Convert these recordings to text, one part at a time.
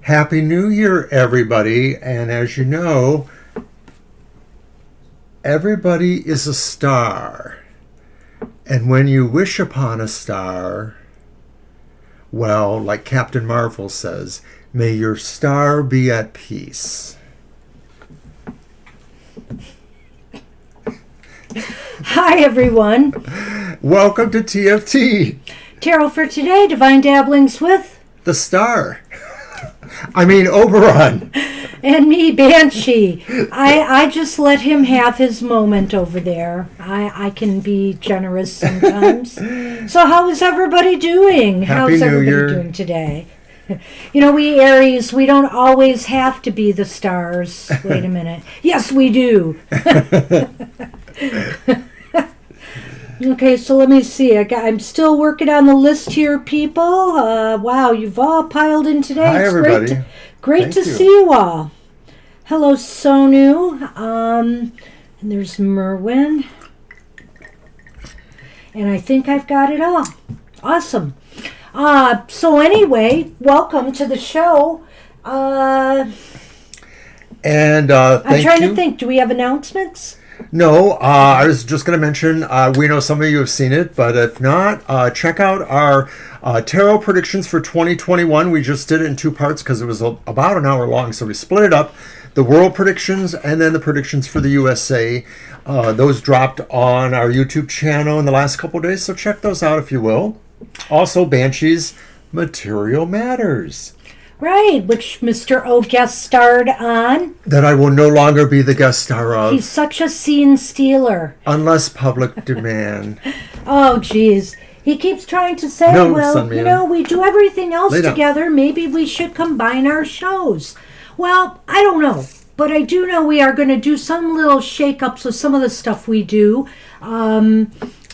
Happy New Year, everybody. And as you know, everybody is a star. And when you wish upon a star, well, like Captain Marvel says, may your star be at peace. Hi, everyone. Welcome to TFT. Tarot for today, Divine Dabblings with... The star. Oberon. And me, Banshee. I just let him have his moment over there. I can be generous sometimes. So how is everybody doing? How's everybody doing today? You know, we Aries, we don't always have to be the stars. Wait a minute. Yes, we do. Okay, so let me see. I'm still working on the list here, people. Wow, you've all piled in today. Hi, everybody. Great to see you all. Hello, Sonu. And there's Merwin. And I think I've got it all. Awesome. So anyway, welcome to the show. I'm trying to think. Do we have announcements? No, I was just going to mention, we know some of you have seen it, but if not, check out our tarot predictions for 2021. We just did it in two parts because it was about an hour long, so we split it up. The world predictions and then the predictions for the USA. Those dropped on our YouTube channel in the last couple of days, so check those out if you will. Also, Banshee's Material Matters. Right, which Mr. O guest starred on. That I will no longer be the guest star of. He's such a scene stealer. Unless public demand. Oh, geez. He keeps trying to say, we do everything else together. Maybe we should combine our shows. Well, I don't know. But I do know we are going to do some little shake-ups with some of the stuff we do.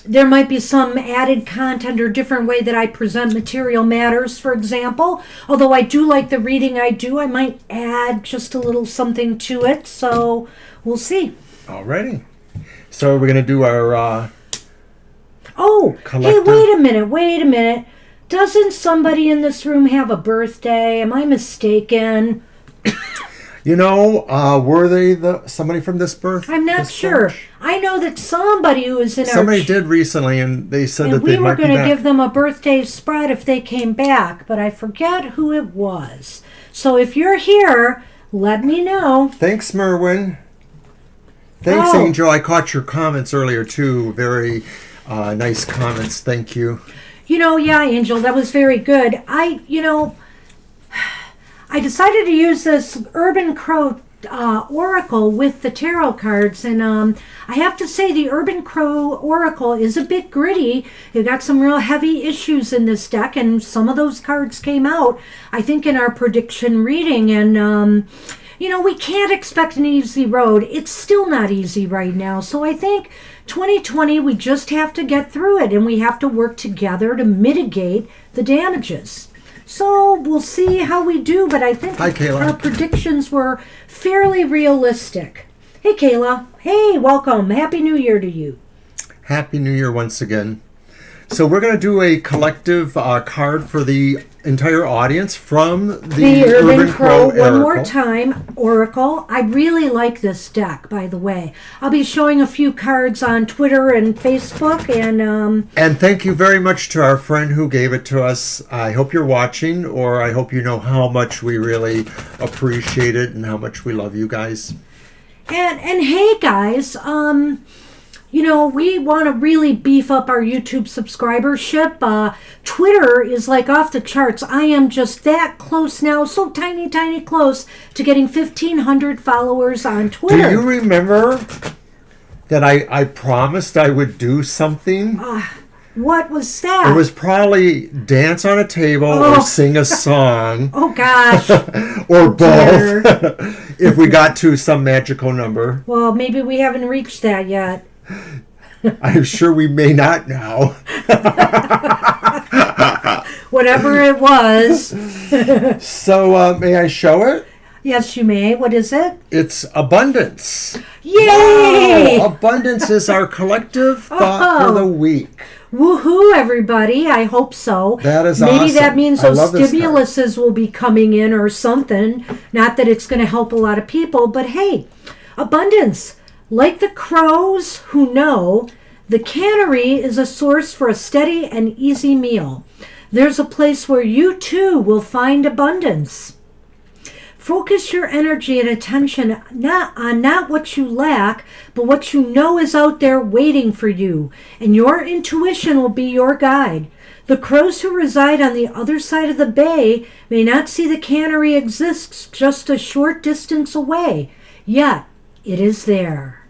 There might be some added content or different way that I present Material Matters, for example. Although I do like the reading I do, I might add just a little something to it. So we'll see. Alrighty. So we're going to do our collective... Hey, wait a minute. Doesn't somebody in this room have a birthday? Am I mistaken? You know, were they somebody from this birth? I'm not sure. Bunch? I know that somebody who was in Somebody did recently, and they said that we they might be back. were going to give them a birthday spread if they came back, but I forget who it was. So if you're here, let me know. Thanks, Merwin. Thanks, Angel. I caught your comments earlier, too. Very nice comments. Thank you. Yeah, Angel, that was very good. I decided to use this Urban Crow Oracle with the tarot cards, and I have to say the Urban Crow Oracle is a bit gritty. You got some real heavy issues in this deck, and some of those cards came out, I think, in our prediction reading, and we can't expect an easy road. It's still not easy right now, so I think 2020, we just have to get through it, and we have to work together to mitigate the damages. So we'll see how we do, but I think our predictions were fairly realistic. Hey, Kayla. Hey, welcome. Happy New Year to you. Happy New Year once again. So we're going to do a collective card for the entire audience from the Urban Crow Oracle. One more time, Oracle. I really like this deck, by the way. I'll be showing a few cards on Twitter and Facebook. And thank you very much to our friend who gave it to us. I hope you're watching, or I hope you know how much we really appreciate it and how much we love you guys. And hey, guys, we want to really beef up our YouTube subscribership. Twitter is like off the charts. I am just that close now, so tiny, tiny close to getting 1,500 followers on Twitter. Do you remember that I promised I would do something? What was that? It was probably dance on a table or sing a song. Oh, gosh. Or both. If we got to some magical number. Well, maybe we haven't reached that yet. I'm sure we may not now. Whatever it was. So, may I show it? Yes, you may. What is it? It's abundance. Yay! Wow, abundance is our collective thought for the week. Woohoo, everybody. I hope so. That is Maybe awesome. that means I those love this card. stimuluses will be coming in or something. Not that it's going to help a lot of people, but hey, abundance. Like the crows who know, the cannery is a source for a steady and easy meal. There's a place where you too will find abundance. Focus your energy and attention not what you lack, but what you know is out there waiting for you, and your intuition will be your guide. The crows who reside on the other side of the bay may not see the cannery exists just a short distance away, yet it is there.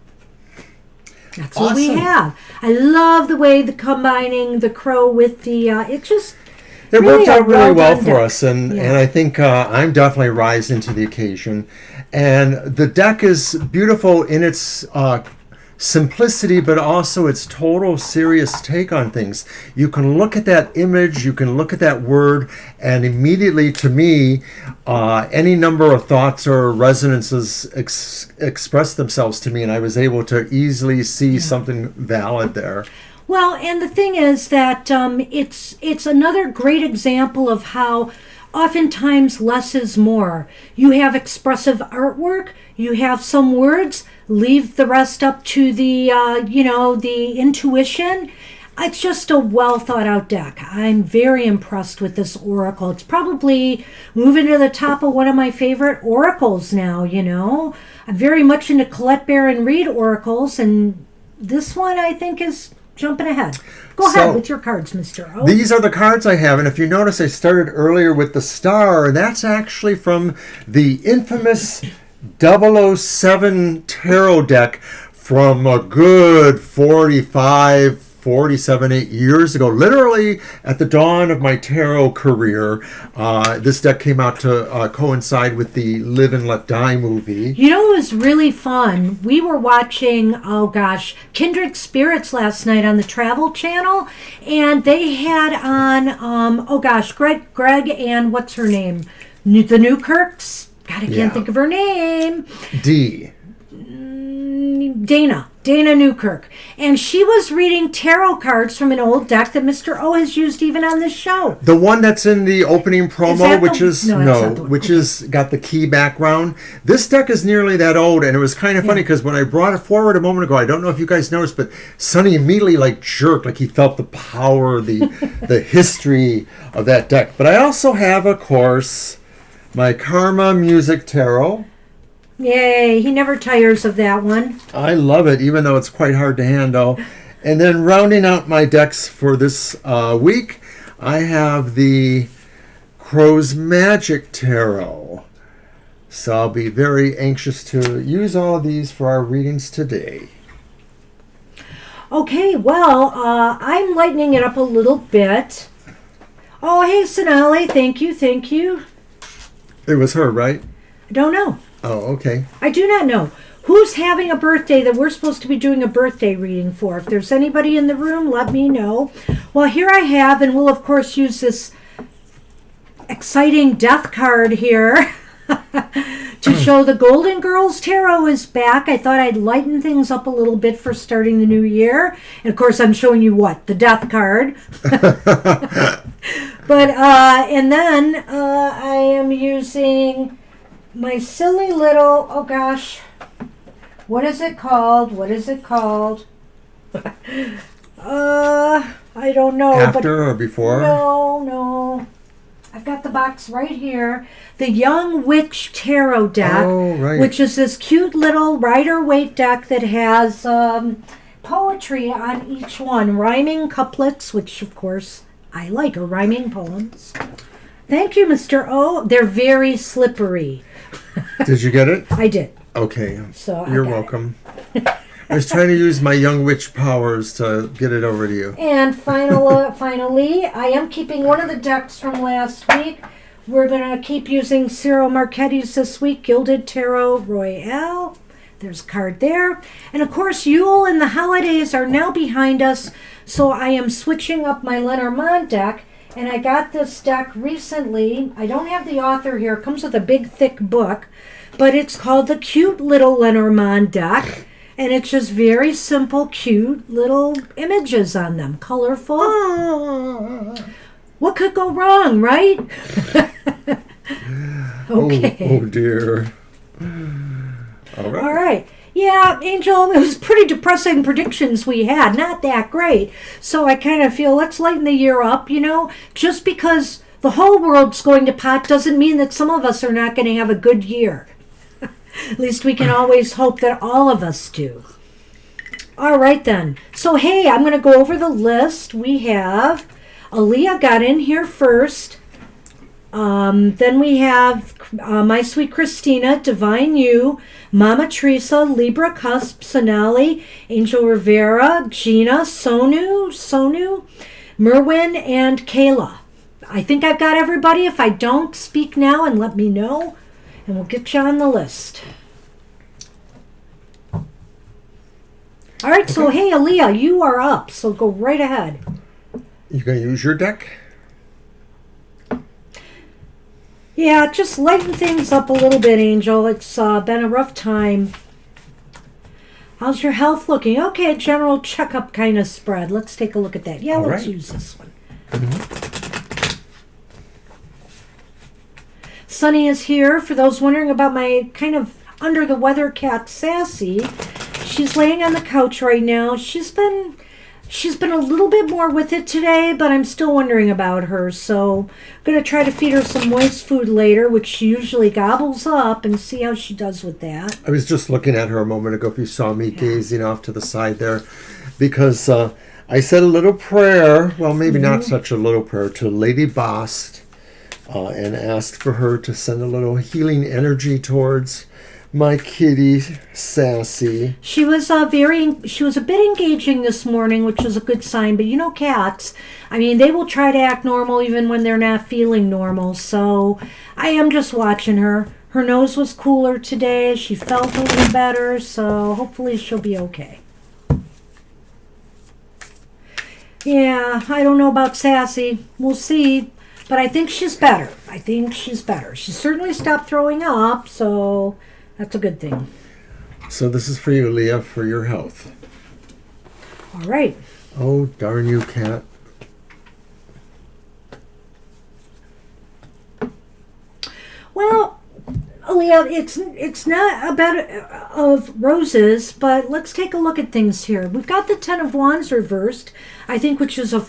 That's what we have. I love the way the combining the crow with the It really worked out really well done for deck. us, and Yeah. I think I'm definitely rising to the occasion. And the deck is beautiful in its simplicity, but also its total serious take on things. You can look at that image, you can look at that word, and immediately, to me, any number of thoughts or resonances express themselves to me, and I was able to easily see something valid there. Well, and the thing is that it's another great example of how oftentimes less is more. You have expressive artwork, you have some words, leave the rest up to the the intuition. It's just a well thought out deck. I'm very impressed with this oracle. It's probably moving to the top of one of my favorite oracles now. I'm very much into Colette Baron Reed oracles, and this one I think is jumping ahead. Go ahead with your cards, Mr. O. These are the cards I have, and if you notice, I started earlier with the star, and that's actually from the infamous 007 tarot deck from a good 8 years ago, literally at the dawn of my tarot career. This deck came out to coincide with the Live and Let Die movie. You know, it was really fun. We were watching, Kindred Spirits last night on the Travel Channel, and they had on, Greg and what's her name? The Newkirks? God, I can't think of her name. Dana Newkirk. And she was reading tarot cards from an old deck that Mr. O has used even on this show. The one that's in the opening promo, which is got the key background. This deck is nearly that old, and it was kind of funny because when I brought it forward a moment ago, I don't know if you guys noticed, but Sonny immediately jerked, like he felt the power, the history of that deck. But I also have, of course, my Karma Music Tarot. Yay, he never tires of that one. I love it, even though it's quite hard to handle. And then rounding out my decks for this week, I have the Crow's Magic Tarot. So I'll be very anxious to use all of these for our readings today. Okay, well, I'm lightening it up a little bit. Oh, hey, Sonali, thank you. It was her, right? I don't know. Oh, okay. I do not know. Who's having a birthday that we're supposed to be doing a birthday reading for? If there's anybody in the room, let me know. Well, here I have, and we'll of course use this exciting death card here to show the Golden Girls Tarot is back. I thought I'd lighten things up a little bit for starting the new year. And of course, I'm showing you what? The death card. But, and then I am using my silly little, what is it called? I don't know. After or before? No. I've got the box right here. The Young Witch Tarot deck, which is this cute little Rider-Waite deck that has poetry on each one. Rhyming couplets, which of course I like, or rhyming poems. Thank you, Mr. O. They're very slippery. Did you get it? I did. Okay. So you're welcome. I was trying to use my young witch powers to get it over to you. And finally, I am keeping one of the decks from last week. We're going to keep using Ciro Marchetti's this week, Gilded Tarot Royale. There's a card there. And of course, Yule and the holidays are now behind us, so I am switching up my Lenormand deck. And I got this deck recently. I don't have the author here. It comes with a big, thick book. But it's called the Cute Little Lenormand deck. And it's just very simple, cute little images on them. Colorful. What could go wrong, right? Okay. Oh dear. All right. All right. Yeah, Angel, it was pretty depressing predictions we had. Not that great. So I kind of feel let's lighten the year up, Just because the whole world's going to pot doesn't mean that some of us are not going to have a good year. At least we can always hope that all of us do. All right, then. So, hey, I'm going to go over the list. We have Aaliyah got in here first. Then we have My Sweet Christina, Divine You, Mama Teresa, Libra Cusp, Sonali, Angel Rivera, Gina, Sonu, Merwin, and Kayla. I think I've got everybody. If I don't, speak now and let me know, and we'll get you on the list. All right, so hey, Aaliyah, you are up, so go right ahead. You gonna use your deck? Yeah, just lighten things up a little bit, Angel. It's been a rough time. How's your health looking? Okay, general checkup kind of spread. Let's take a look at that. Yeah, All let's right. use this one. Mm-hmm. Sunny is here. For those wondering about my kind of under the weather cat, Sassy, she's laying on the couch right now. She's been a little bit more with it today, but I'm still wondering about her. So I'm going to try to feed her some moist food later, which she usually gobbles up, and see how she does with that. I was just looking at her a moment ago, if you saw me gazing off to the side there, because I said a little prayer, well, maybe not such a little prayer, to Lady Bast, and asked for her to send a little healing energy towards my kitty, Sassy. She was a bit engaging this morning, which is a good sign. But cats, they will try to act normal even when they're not feeling normal. So I am just watching her. Her nose was cooler today. She felt a little better. So hopefully she'll be okay. Yeah, I don't know about Sassy. We'll see. But I think she's better. She certainly stopped throwing up. So that's a good thing. So this is for you, Leah, for your health. All right. Oh, darn you, cat. Well, Aaliyah, it's not a bed of roses, but let's take a look at things here. We've got the Ten of Wands reversed, I think, which is a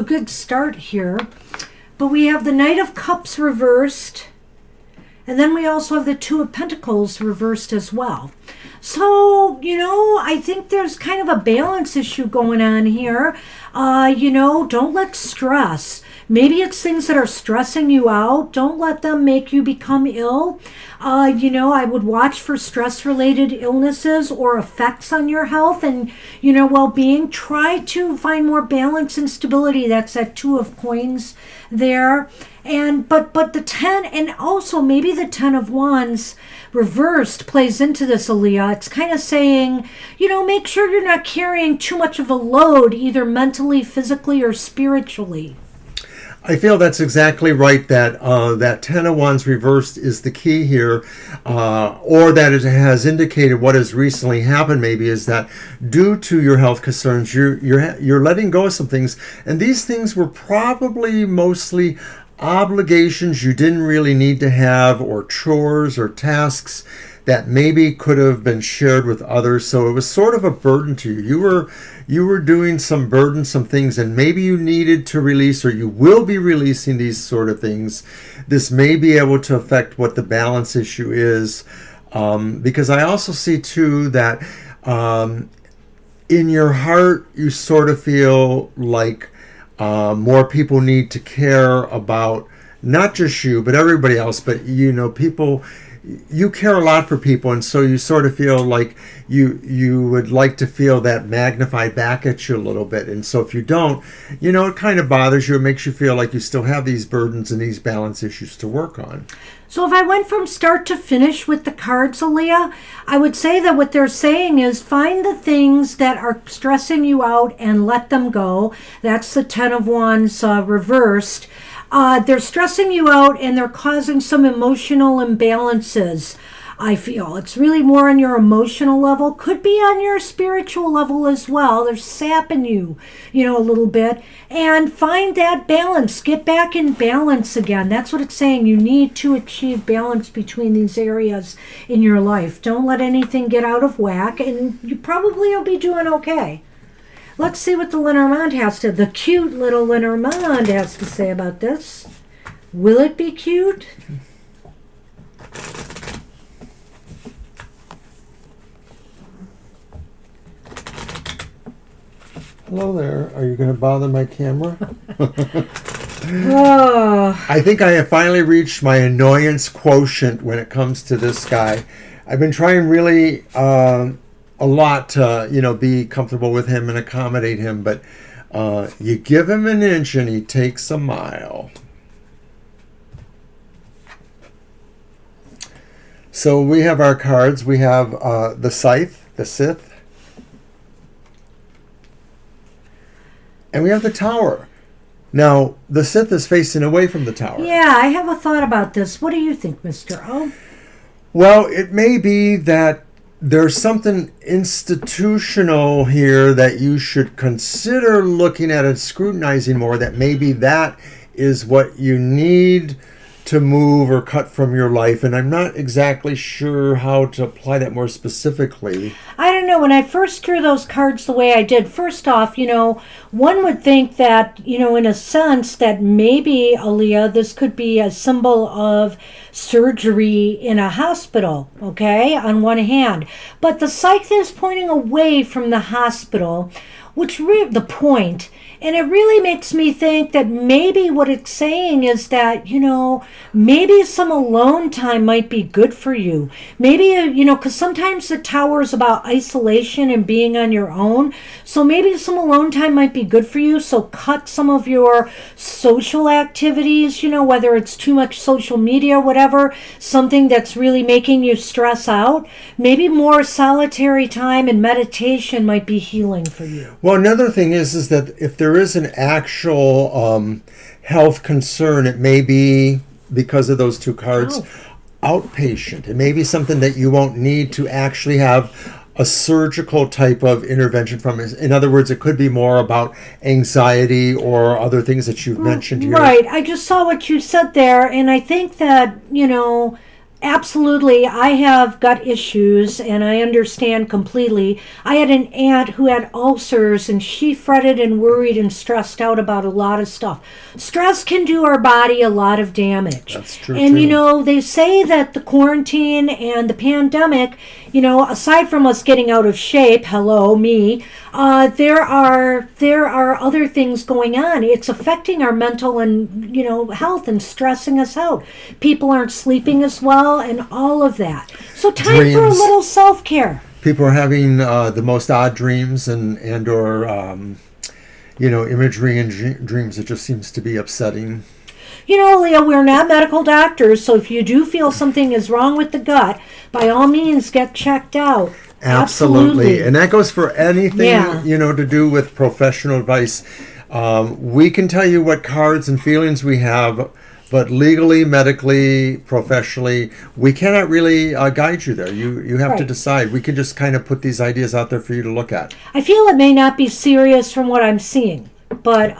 good start here. But we have the Knight of Cups reversed. And then we also have the Two of Pentacles reversed as well. So, I think there's kind of a balance issue going on here. Don't let stress. Maybe it's things that are stressing you out. Don't let them make you become ill. I would watch for stress-related illnesses or effects on your health and, well-being. Try to find more balance and stability. That's that Two of Coins there. But the 10, and also maybe the 10 of Wands reversed plays into this, Aaliyah. It's kind of saying, make sure you're not carrying too much of a load, either mentally, physically, or spiritually. I feel that's exactly right, that that Ten of Wands reversed is the key here, or that it has indicated what has recently happened maybe is that due to your health concerns, you're letting go of some things, and these things were probably mostly obligations you didn't really need to have, or chores or tasks that maybe could have been shared with others. So it was sort of a burden to you. You were doing some burdensome things, and maybe you needed to release, or you will be releasing these sort of things. This may be able to affect what the balance issue is, because I also see too that in your heart you sort of feel like more people need to care about not just you but everybody else, but people, you care a lot for people, and so you sort of feel like you would like to feel that magnified back at you a little bit. And so if you don't, it kind of bothers you. It makes you feel like you still have these burdens and these balance issues to work on. So if I went from start to finish with the cards, Aaliyah, I would say that what they're saying is find the things that are stressing you out and let them go. That's the Ten of Wands reversed. They're stressing you out and they're causing some emotional imbalances. I feel it's really more on your emotional level, could be on your spiritual level as well. They're sapping you, a little bit. And find that balance. Get back in balance again. That's what it's saying. You need to achieve balance between these areas in your life. Don't let anything get out of whack, and you probably will be doing okay. Let's see what the Lenormand the cute little Lenormand has to say about this. Will it be cute? Hello there. Are you going to bother my camera? Oh. I think I have finally reached my annoyance quotient when it comes to this guy. I've been trying really a lot to, be comfortable with him and accommodate him, but you give him an inch and he takes a mile. So we have our cards. We have the Scythe, the Sith. And we have the Tower. Now, the Sith is facing away from the Tower. Yeah, I have a thought about this. What do you think, Mr. O? Well, it may be that there's something institutional here that you should consider looking at and scrutinizing more, that maybe that is what you need to move or cut from your life. And I'm not exactly sure how to apply that more specifically. I don't know. When I first drew those cards the way I did, first off, one would think that, in a sense that maybe, Aaliyah, this could be a symbol of surgery in a hospital, okay, on one hand. But the Scythe is pointing away from the hospital, which the point. And it really makes me think that maybe what it's saying is that, maybe some alone time might be good for you. Maybe, because sometimes the Tower is about isolation and being on your own. So maybe some alone time might be good for you. So cut some of your social activities, whether it's too much social media, whatever, something that's really making you stress out. Maybe more solitary time and meditation might be healing for you. Well, another thing is that if there is an actual health concern, it may be, because of those two cards, outpatient. It may be something that you won't need to actually have a surgical type of intervention from. In other words, it could be more about anxiety or other things that you've mentioned here. Right. I just saw what you said there, and I think that, absolutely, I have gut issues, and I understand completely. I had an aunt who had ulcers, and she fretted and worried and stressed out about a lot of stuff. Stress can do our body a lot of damage. That's true. And, they say that the quarantine and the pandemic, aside from us getting out of shape, hello, me, there are other things going on. It's affecting our mental and, health and stressing us out. People aren't sleeping as well and all of that. So time for a little self-care. People are having the most odd dreams and or imagery and dreams. It just seems to be upsetting. Leah, we're not medical doctors, so if you do feel something is wrong with the gut, by all means, get checked out. Absolutely. And that goes for anything, to do with professional advice. We can tell you what cards and feelings we have, but legally, medically, professionally, we cannot really guide you there. You have to decide. We can just kind of put these ideas out there for you to look at. I feel it may not be serious from what I'm seeing, but,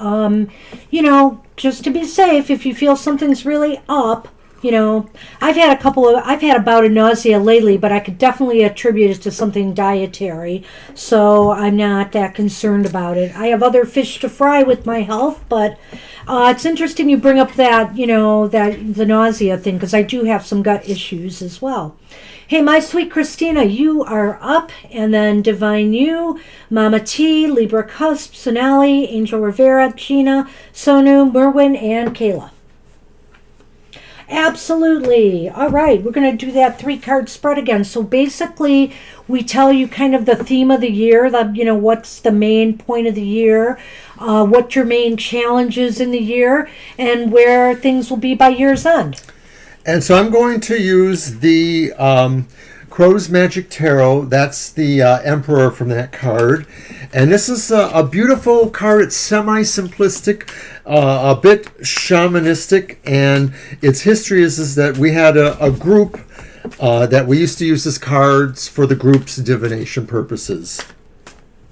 just to be safe, if you feel something's really up, I've had a bout of nausea lately, but I could definitely attribute it to something dietary, so I'm not that concerned about it. I have other fish to fry with my health, but it's interesting you bring up that, the nausea thing, because I do have some gut issues as well. Hey, my sweet Christina, you are up, and then Divine You, Mama T, Libra Cusp, Sonali, Angel Rivera, Gina, Sonu, Merwin, and Kayla. Absolutely. All right, we're going to do that 3-card spread again. So basically, we tell you kind of the theme of the year, what's the main point of the year, what your main challenges in the year, and where things will be by year's end. And so I'm going to use the Crow's Magic Tarot. That's the Emperor from that card. And this is a beautiful card. It's semi-simplistic, a bit shamanistic. And its history is that we had a group that we used to use as cards for the group's divination purposes.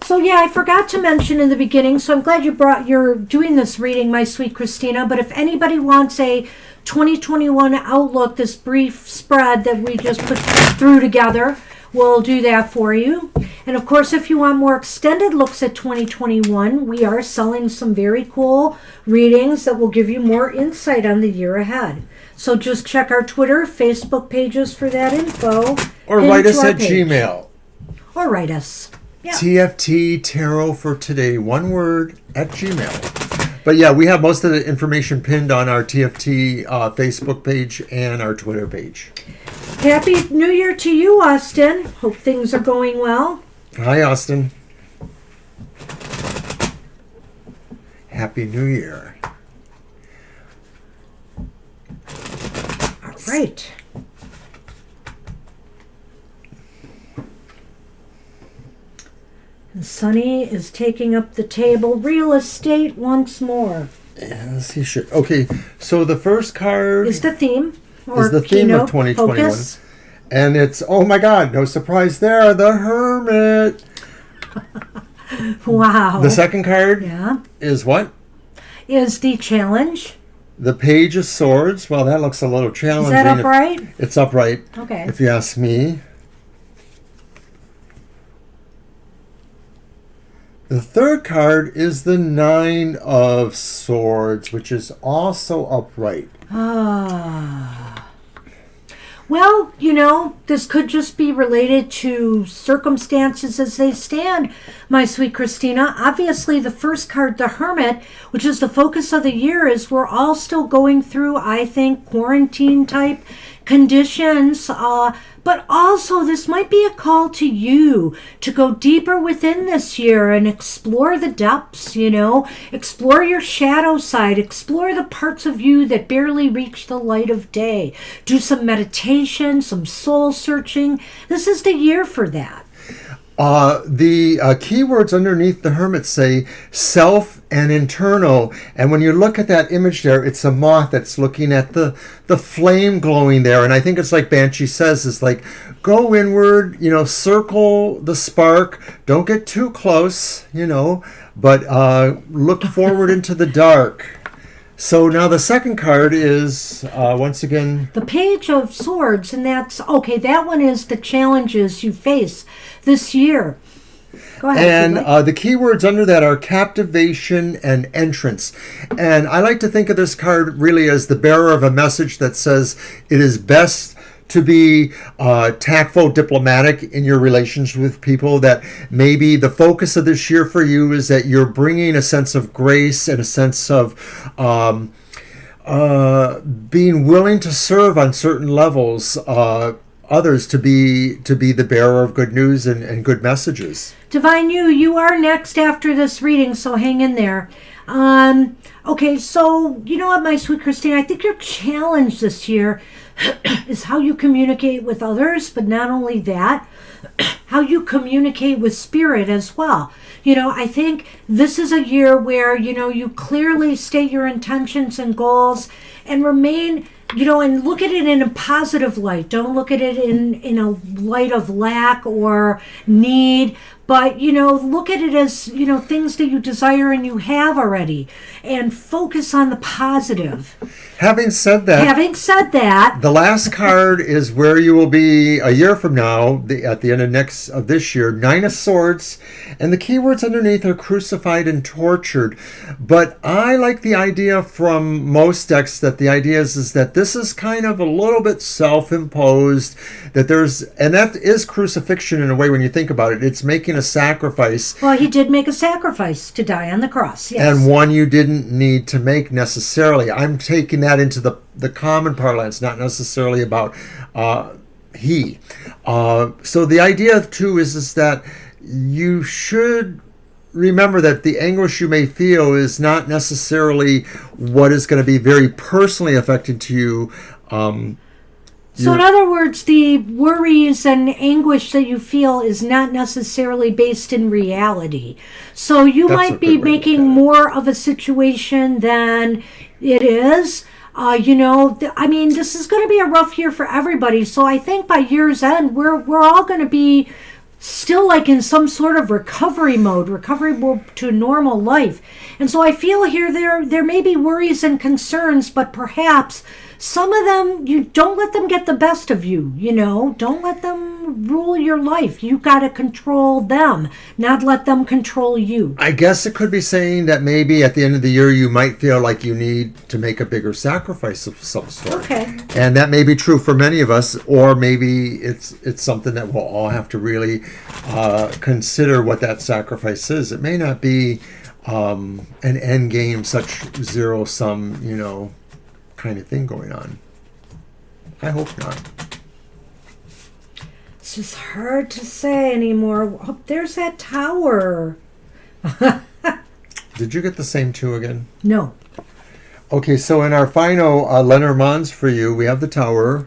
So yeah, I forgot to mention in the beginning, so I'm glad you're doing this reading, my sweet Christina. But if anybody wants a 2021 outlook, this brief spread that we just put through together, we'll do that for you. And of course, if you want more extended looks at 2021, we are selling some very cool readings that will give you more insight on the year ahead. So just check our Twitter, Facebook pages for that info. Or write us at Gmail. Or write us. Yeah. TFT Tarot for Today, one word, at Gmail. But yeah, we have most of the information pinned on our TFT Facebook page and our Twitter page. Happy New Year to you, Austin. Hope things are going well. Hi, Austin. Happy New Year. All right. And Sunny is taking up the table. Real estate once more. Yes, he should. Okay, so the first card Is the theme. is the theme of 2021. Focus. And it's, oh my God, no surprise there, the Hermit. Wow. The second card Yeah. is what? Is the challenge. The Page of Swords. Well, that looks a little Is challenging. that upright? It's upright, Okay. if you ask me. The third card is the Nine of Swords, which is also upright. Ah. Well, this could just be related to circumstances as they stand, my sweet Christina. Obviously, the first card, the Hermit, which is the focus of the year, is we're all still going through, I think, quarantine type conditions. But also, this might be a call to you to go deeper within this year and explore the depths, explore your shadow side, explore the parts of you that barely reach the light of day. Do some meditation, some soul searching. This is the year for that. The keywords underneath the Hermit say self and internal. And when you look at that image there, it's a moth that's looking at the flame glowing there. And I think it's like Banshee says, it's like, go inward, circle the spark. Don't get too close, but look forward into the dark. So now the second card is, once again, the Page of Swords, and that's, okay, that one is the challenges you face this year. Go ahead. And the keywords under that are captivation and entrance. And I like to think of this card really as the bearer of a message that says it is best to be tactful, diplomatic in your relations with people, that maybe the focus of this year for you is that you're bringing a sense of grace and a sense of being willing to serve on certain levels others, to be the bearer of good news and good messages. Divine you are next after this reading, so hang in there. Okay, so you know what, my sweet Christine, I think your challenge this year is how you communicate with others, but not only that, how you communicate with spirit as well. I think this is a year where, you clearly state your intentions and goals and remain, and look at it in a positive light. Don't look at it in a light of lack or need, but, look at it as, things that you desire and you have already, and focus on the positive. Having said that, the last card is where you will be a year from now, at the end of this year, Nine of Swords, and the keywords underneath are crucified and tortured. But I like the idea from most decks that the idea is that this is kind of a little bit self-imposed, and that is crucifixion in a way when you think about it. It's making a sacrifice. Well, he did make a sacrifice to die on the cross, yes. And one you didn't need to make necessarily. I'm taking that into the common parlance, not necessarily about he. So the idea too is that you should remember that the anguish you may feel is not necessarily what is going to be very personally affecting to you So, in other words, the worries and anguish that you feel is not necessarily based in reality. So, you That's a might be good way to look making at it. more of a situation than it is. I mean, this is going to be a rough year for everybody. So, I think by year's end, we're all going to be still like in some sort of recovery to normal life. And so I feel here there may be worries and concerns, but perhaps some of them, you don't let them get the best of you. Don't let them rule your life. You got to control them, not let them control you. I guess it could be saying that maybe at the end of the year you might feel like you need to make a bigger sacrifice of some sort. Okay. And that may be true for many of us, or maybe it's something that we'll all have to really consider what that sacrifice is. It may not be an end game, such zero sum, kind of thing going on. I hope not. It's just hard to say anymore. Oh, there's that tower. Did you get the same two again? No. Okay, so in our final Lenormands for you, we have the tower.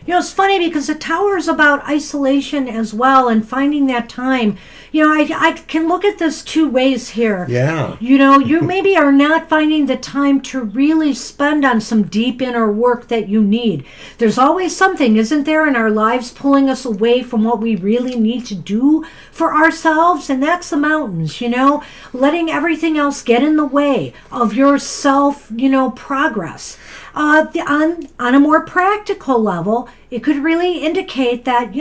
It's funny because the tower is about isolation as well and finding that time. I can look at this two ways here. Yeah. You maybe are not finding the time to really spend on some deep inner work that you need. There's always something, isn't there, in our lives pulling us away from what we really need to do for ourselves? And that's the mountains, letting everything else get in the way of your self, progress. On a more practical level, it could really indicate that,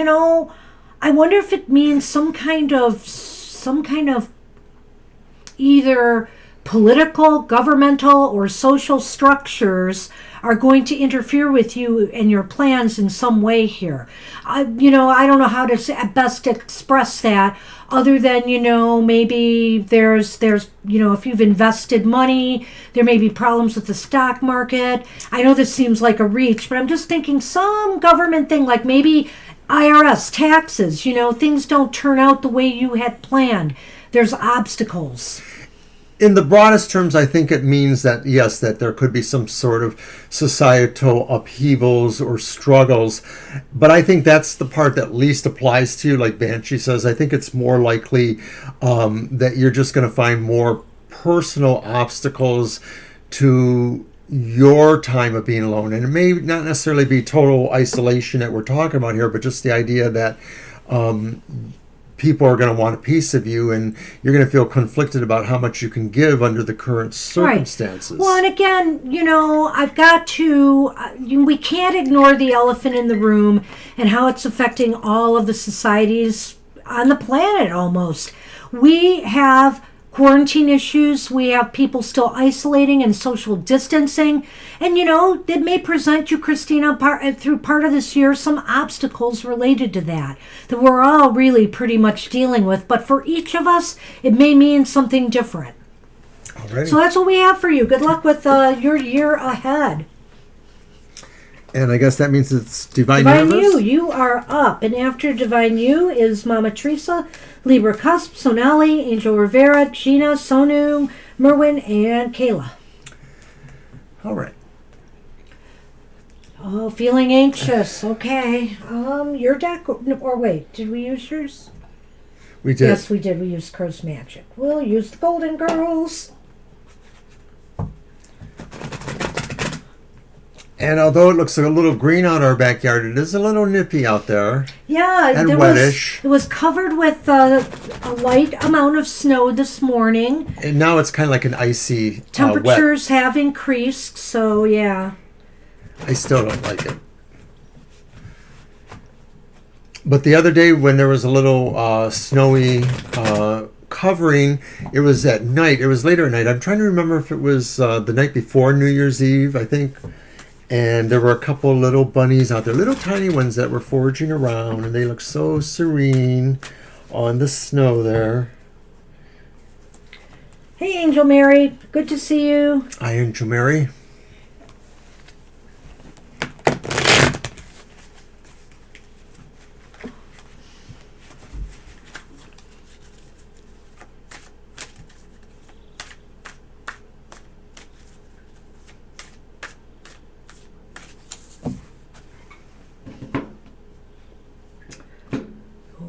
I wonder if it means some kind of either political, governmental, or social structures are going to interfere with you and your plans in some way here. I don't know how to best express that other than, maybe there's if you've invested money, there may be problems with the stock market. I know this seems like a reach, but I'm just thinking some government thing, like maybe IRS, taxes, things don't turn out the way you had planned. There's obstacles. In the broadest terms, I think it means that, yes, that there could be some sort of societal upheavals or struggles. But I think that's the part that least applies to you, like Banshee says. I think it's more likely that you're just going to find more personal obstacles to your time of being alone. And it may not necessarily be total isolation that we're talking about here, but just the idea that people are going to want a piece of you, and you're going to feel conflicted about how much you can give under the current circumstances. Right. Well, and again, I've got to, we can't ignore the elephant in the room and how it's affecting all of the societies on the planet almost. We have quarantine issues. We have people still isolating and social distancing. And, it may present you, Christina, through part of this year, some obstacles related to that we're all really pretty much dealing with. But for each of us, it may mean something different. Alrighty. So that's what we have for you. Good luck with your year ahead. And I guess that means it's Divine Universe. You. You are up. And after Divine You is Mama Teresa, Libra Cusp, Sonali, Angel Rivera, Gina, Sonu, Merwin, and Kayla. All right. Oh, feeling anxious. Okay. Your deck, or wait, did we use yours? We did. Yes, we did. We used Crow's Magic. We'll use the Golden Girls. And although it looks a little green out our backyard, it is a little nippy out there. Yeah, and wettish. It was covered with a light amount of snow this morning. And now it's kind of like an icy Temperatures wet. have increased, so yeah. I still don't like it. But the other day when there was a little snowy covering, it was at night. It was later at night. I'm trying to remember if it was the night before New Year's Eve, I think. And there were a couple little bunnies out there, little tiny ones that were foraging around, and they looked so serene on the snow there. Hey, Angel Mary. Good to see you. Hi, Angel Mary.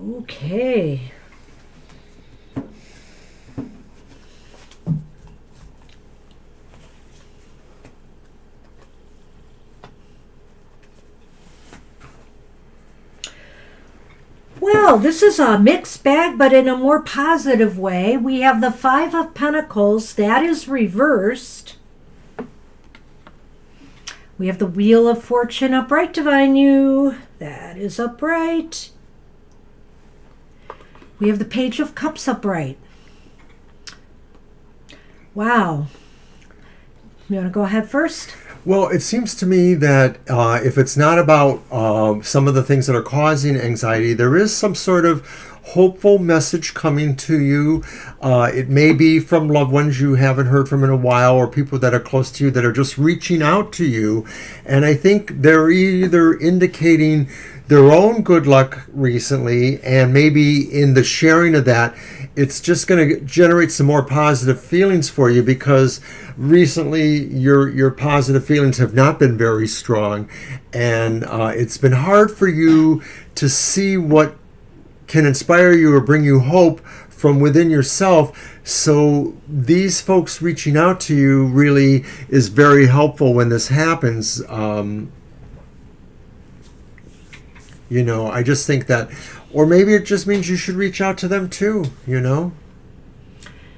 Okay. Well, this is a mixed bag, but in a more positive way. We have the Five of Pentacles. That is reversed. We have the Wheel of Fortune upright, Divine You. That is upright. We have the Page of Cups upright. Wow. You want to go ahead first? Well, it seems to me that if it's not about some of the things that are causing anxiety, there is some sort of hopeful message coming to you. It may be from loved ones you haven't heard from in a while, or people that are close to you that are just reaching out to you. And I think they're either indicating their own good luck recently, and maybe in the sharing of that, it's just going to generate some more positive feelings for you, because recently your positive feelings have not been very strong, and it's been hard for you to see what can inspire you or bring you hope from within yourself. So these folks reaching out to you really is very helpful when this happens. I just think that, or maybe it just means you should reach out to them too,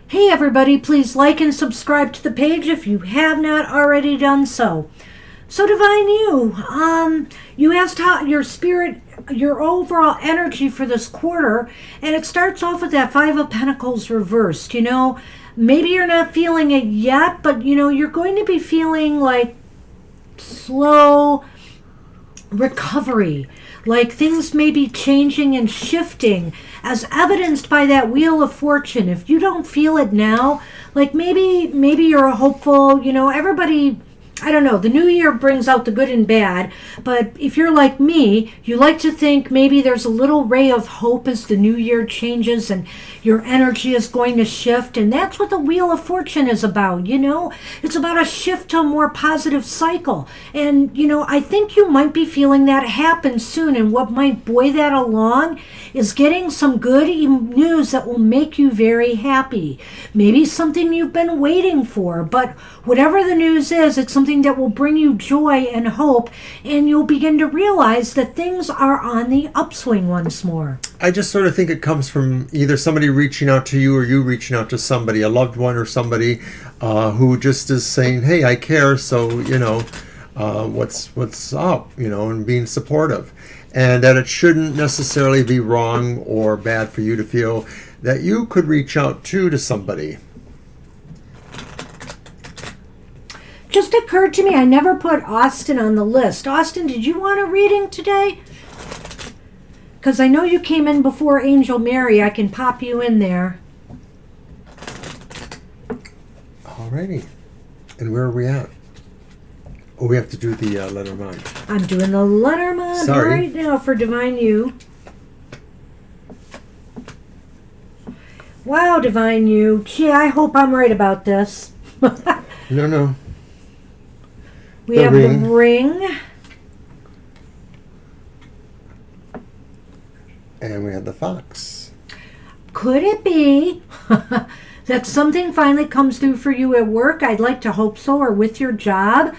Hey everybody, please like and subscribe to the page if you have not already done so. So Divine you asked how your spirit, your overall energy for this quarter, and it starts off with that Five of Pentacles reversed. Maybe you're not feeling it yet, but you're going to be feeling like slow recovery. Like things may be changing and shifting, as evidenced by that Wheel of Fortune. If you don't feel it now, like maybe you're hopeful, everybody, I don't know, the new year brings out the good and bad, but if you're like me, you like to think maybe there's a little ray of hope as the new year changes and your energy is going to shift, and that's what the Wheel of Fortune is about, It's about a shift to a more positive cycle, and, I think you might be feeling that happen soon, and what might buoy that along is getting some good news that will make you very happy. Maybe something you've been waiting for, but whatever the news is, it's something that will bring you joy and hope, and you'll begin to realize that things are on the upswing once more. I just sort of think it comes from either somebody reaching out to you or you reaching out to somebody, a loved one or somebody who just is saying, hey, I care, so, what's up, and being supportive. And that it shouldn't necessarily be wrong or bad for you to feel that you could reach out to somebody. Just occurred to me, I never put Austin on the list. Austin, did you want a reading today? Because I know you came in before Angel Mary. I can pop you in there. Alrighty. And where are we at? Oh, we have to do the Lenormand. I'm doing the Lenormand right now for Divine You. Wow, Divine You. Gee, I hope I'm right about this. No. We have the ring. And we have the fox. Could it be that something finally comes through for you at work? I'd like to hope so, or with your job.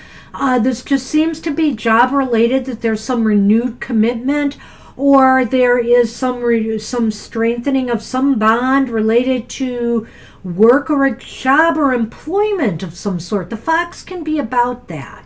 This just seems to be job related, that there's some renewed commitment, or there is some strengthening of some bond related to work or a job or employment of some sort. The fox can be about that.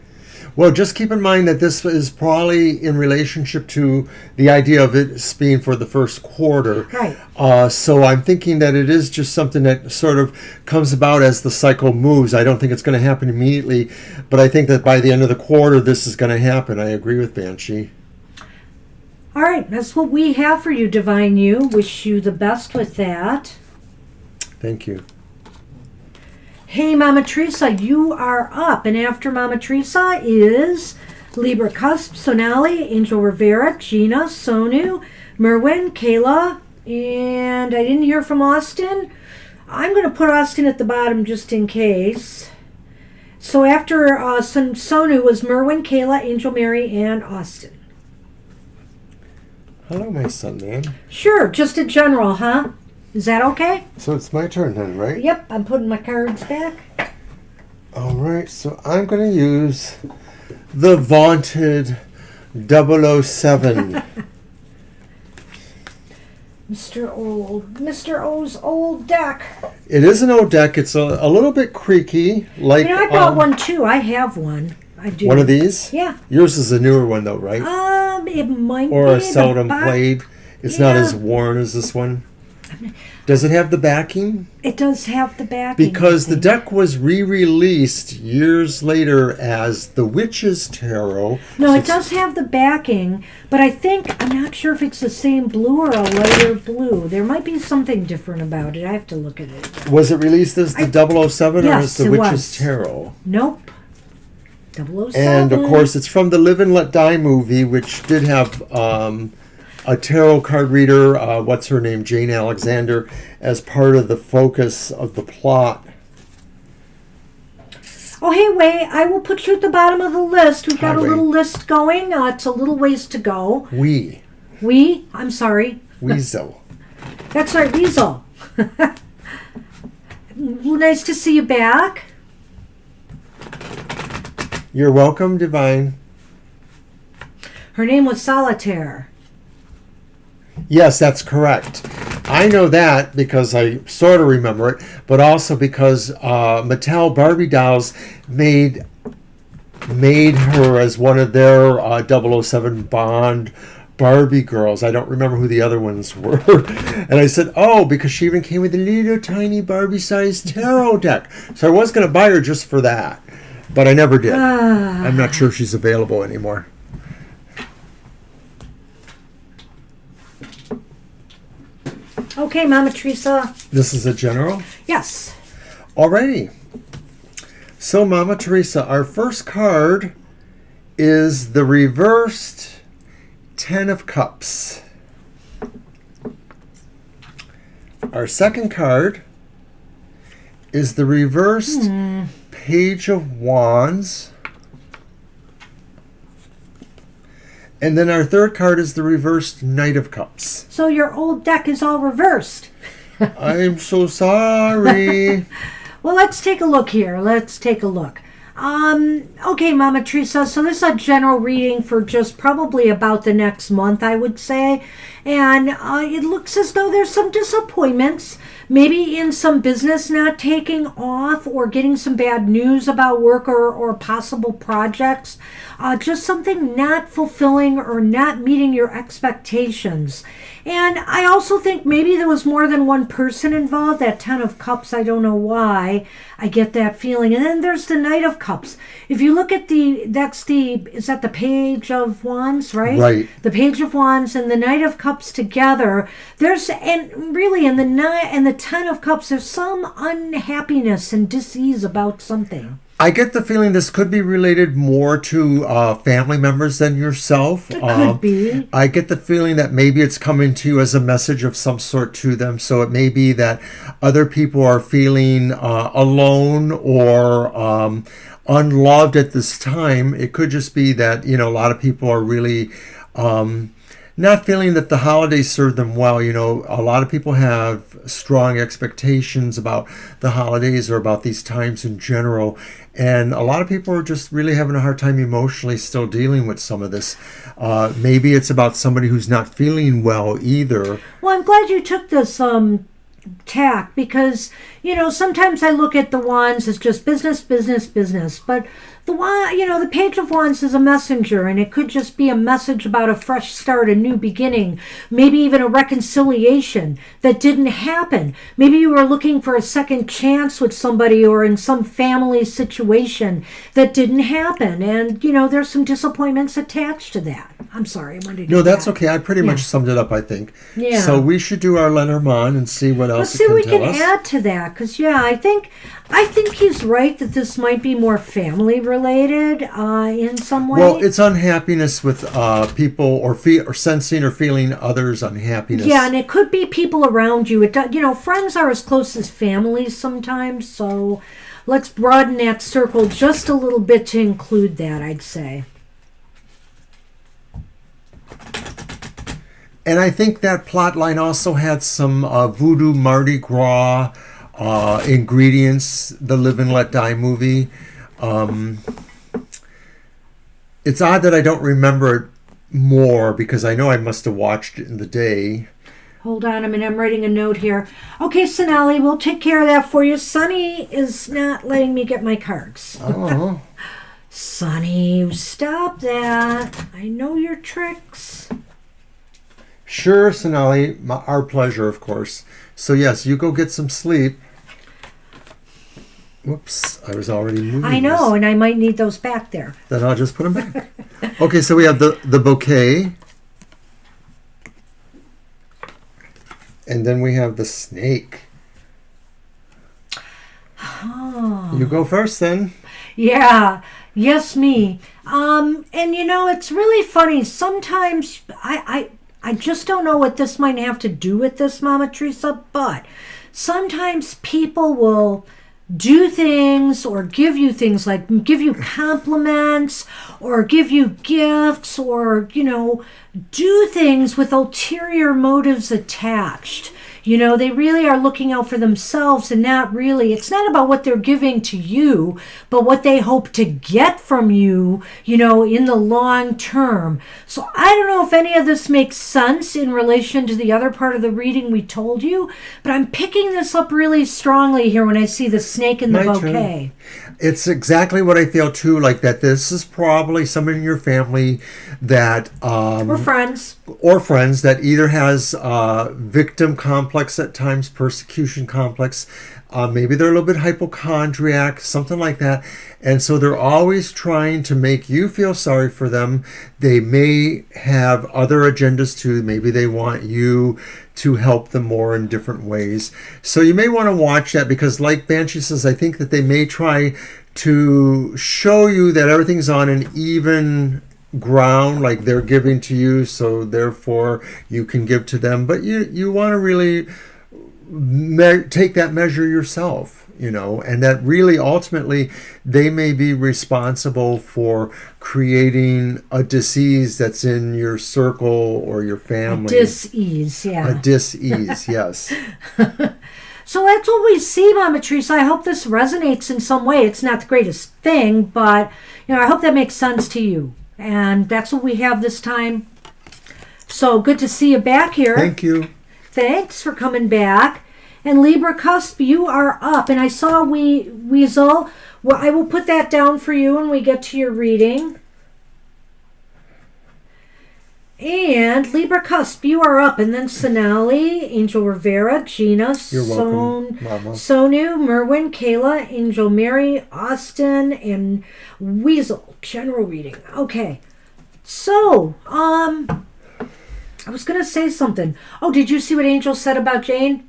Well, just keep in mind that this is probably in relationship to the idea of it being for the first quarter. Right. So I'm thinking that it is just something that sort of comes about as the cycle moves. I don't think it's going to happen immediately, but I think that by the end of the quarter, this is going to happen. I agree with Banshee. All right, that's what we have for you, Divine You. Wish you the best with that. Thank you. Hey, Mama Teresa, you are up. And after Mama Teresa is Libra Cusp, Sonali, Angel Rivera, Gina, Sonu, Merwin, Kayla, and I didn't hear from Austin. I'm going to put Austin at the bottom just in case. So after Sonu was Merwin, Kayla, Angel Mary, and Austin. Hello, my son, man. Sure, just a general, huh? Is that okay? So it's my turn then, right? Yep, I'm putting my cards back. All right, so I'm going to use the vaunted 007. Mr. O's old deck. It is an old deck. It's a little bit creaky. Like, I bought one too. I have one. I do. One of these? Yeah. Yours is a newer one though, right? It might be. Or a seldom played. It's not as worn as this one. Does it have the backing? It does have the backing. Because the deck was re-released years later as the Witch's Tarot. No, it does have the backing, but I'm not sure if it's the same blue or a lighter blue. There might be something different about it. I have to look at it. Was it released as the 007 or as the Witch's Tarot? Nope. 007. And of course, it's from the Live and Let Die movie, which did have a tarot card reader, what's her name, Jane Alexander, as part of the focus of the plot. Oh, hey, wait, I will put you at the bottom of the list. We've got a little list going. It's a little ways to go. I'm sorry. Weasel. That's right, Weasel. Nice to see you back. You're welcome, Divine. Her name was Solitaire. Yes, that's correct. I know that because I sort of remember it, but also because Mattel Barbie dolls made her as one of their 007 Bond Barbie girls. I don't remember who the other ones were. And I said, oh, because she even came with a little tiny Barbie-sized tarot deck. So I was going to buy her just for that, but I never did. I'm not sure if she's available anymore. Okay, Mama Teresa. This is a general? Yes. Alrighty. So, Mama Teresa, our first card is the reversed 10 of Cups. Our second card is the reversed Page of Wands. And then our third card is the reversed Knight of Cups. So your old deck is all reversed. I'm so sorry. Well, let's take a look here. Okay, Mama Teresa, so this is a general reading for just probably about the next month, I would say. And it looks as though there's some disappointments, maybe in some business not taking off or getting some bad news about work or possible projects. Just something not fulfilling or not meeting your expectations. And I also think maybe there was more than one person involved. That 10 of Cups, I don't know why I get that feeling. And then there's the Knight of Cups. If you look at is that the Page of Wands, right? Right. The Page of Wands and the Knight of Cups together. And really in the 10 of Cups, there's some unhappiness and dis-ease about something. I get the feeling this could be related more to family members than yourself. It could be. I get the feeling that maybe it's coming to you as a message of some sort to them. So it may be that other people are feeling alone or unloved at this time. It could just be that, a lot of people are really not feeling that the holidays serve them well. A lot of people have strong expectations about the holidays or about these times in general. And a lot of people are just really having a hard time emotionally still dealing with some of this. Maybe it's about somebody who's not feeling well either. Well, I'm glad you took this tack because, sometimes I look at the wands as just business, but the Page of Wands is a messenger, and it could just be a message about a fresh start, a new beginning, maybe even a reconciliation that didn't happen. Maybe you were looking for a second chance with somebody or in some family situation that didn't happen, and there's some disappointments attached to that. I'm sorry, I wanted to do No, that's that. okay. I pretty much summed it up, I think. Yeah. So we should do our Lenormand and see what else Let's see it what can we tell can us. add to that, because I think he's right that this might be more family related in some way. Well, it's unhappiness with people or sensing or feeling others' unhappiness. Yeah, and it could be people around you. Friends are as close as families sometimes, so let's broaden that circle just a little bit to include that, I'd say. And I think that plot line also had some voodoo Mardi Gras ingredients, the Live and Let Die movie. It's odd that I don't remember it more because I know I must have watched it in the day. Hold on a minute, I'm writing a note here. Okay, Sonali, we'll take care of that for you. Sonny is not letting me get my cards. Oh. Sonny, stop that. I know your tricks. Sure, Sonali. Our pleasure, of course. So, yes, you go get some sleep. Whoops, I was already moving. I know, and I might need those back there. Then I'll just put them back. Okay, so we have the bouquet. And then we have the snake. Oh. You go first then. Yeah, yes, me. And it's really funny. Sometimes I just don't know what this might have to do with this, Mama Teresa, but sometimes people will do things or give you things like give you compliments or give you gifts or, do things with ulterior motives attached. They really are looking out for themselves and it's not about what they're giving to you, but what they hope to get from you, in the long term. So I don't know if any of this makes sense in relation to the other part of the reading we told you, but I'm picking this up really strongly here when I see the snake in the bouquet. It's exactly what I feel too, like that this is probably someone in your family that... or friends. Or friends that either has victim complex at times, persecution complex. Maybe they're a little bit hypochondriac, something like that. And so they're always trying to make you feel sorry for them. They may have other agendas too. Maybe they want you to help them more in different ways. So you may want to watch that because like Banshee says, I think that they may try to show you that everything's on an even ground, like they're giving to you, so therefore you can give to them. But you want to really take that measure yourself, and that really ultimately they may be responsible for creating a disease that's in your circle or your family. A dis-ease, yeah. A dis-ease, yes. So that's what we see, Mama Teresa. I hope this resonates in some way. It's not the greatest thing, but I hope that makes sense to you. And that's what we have this time. So good to see you back here. Thank you. Thanks for coming back. And Libra Cusp, you are up. And I saw Weasel. Well, I will put that down for you when we get to your reading. And Libra Cusp, you are up. And then Sonali, Angel Rivera, Gina, You're welcome, Mama. Sonu, Merwin, Kayla, Angel Mary, Austin, and Weasel. General reading. Okay. So, I was going to say something. Oh, did you see what Angel said about Jane?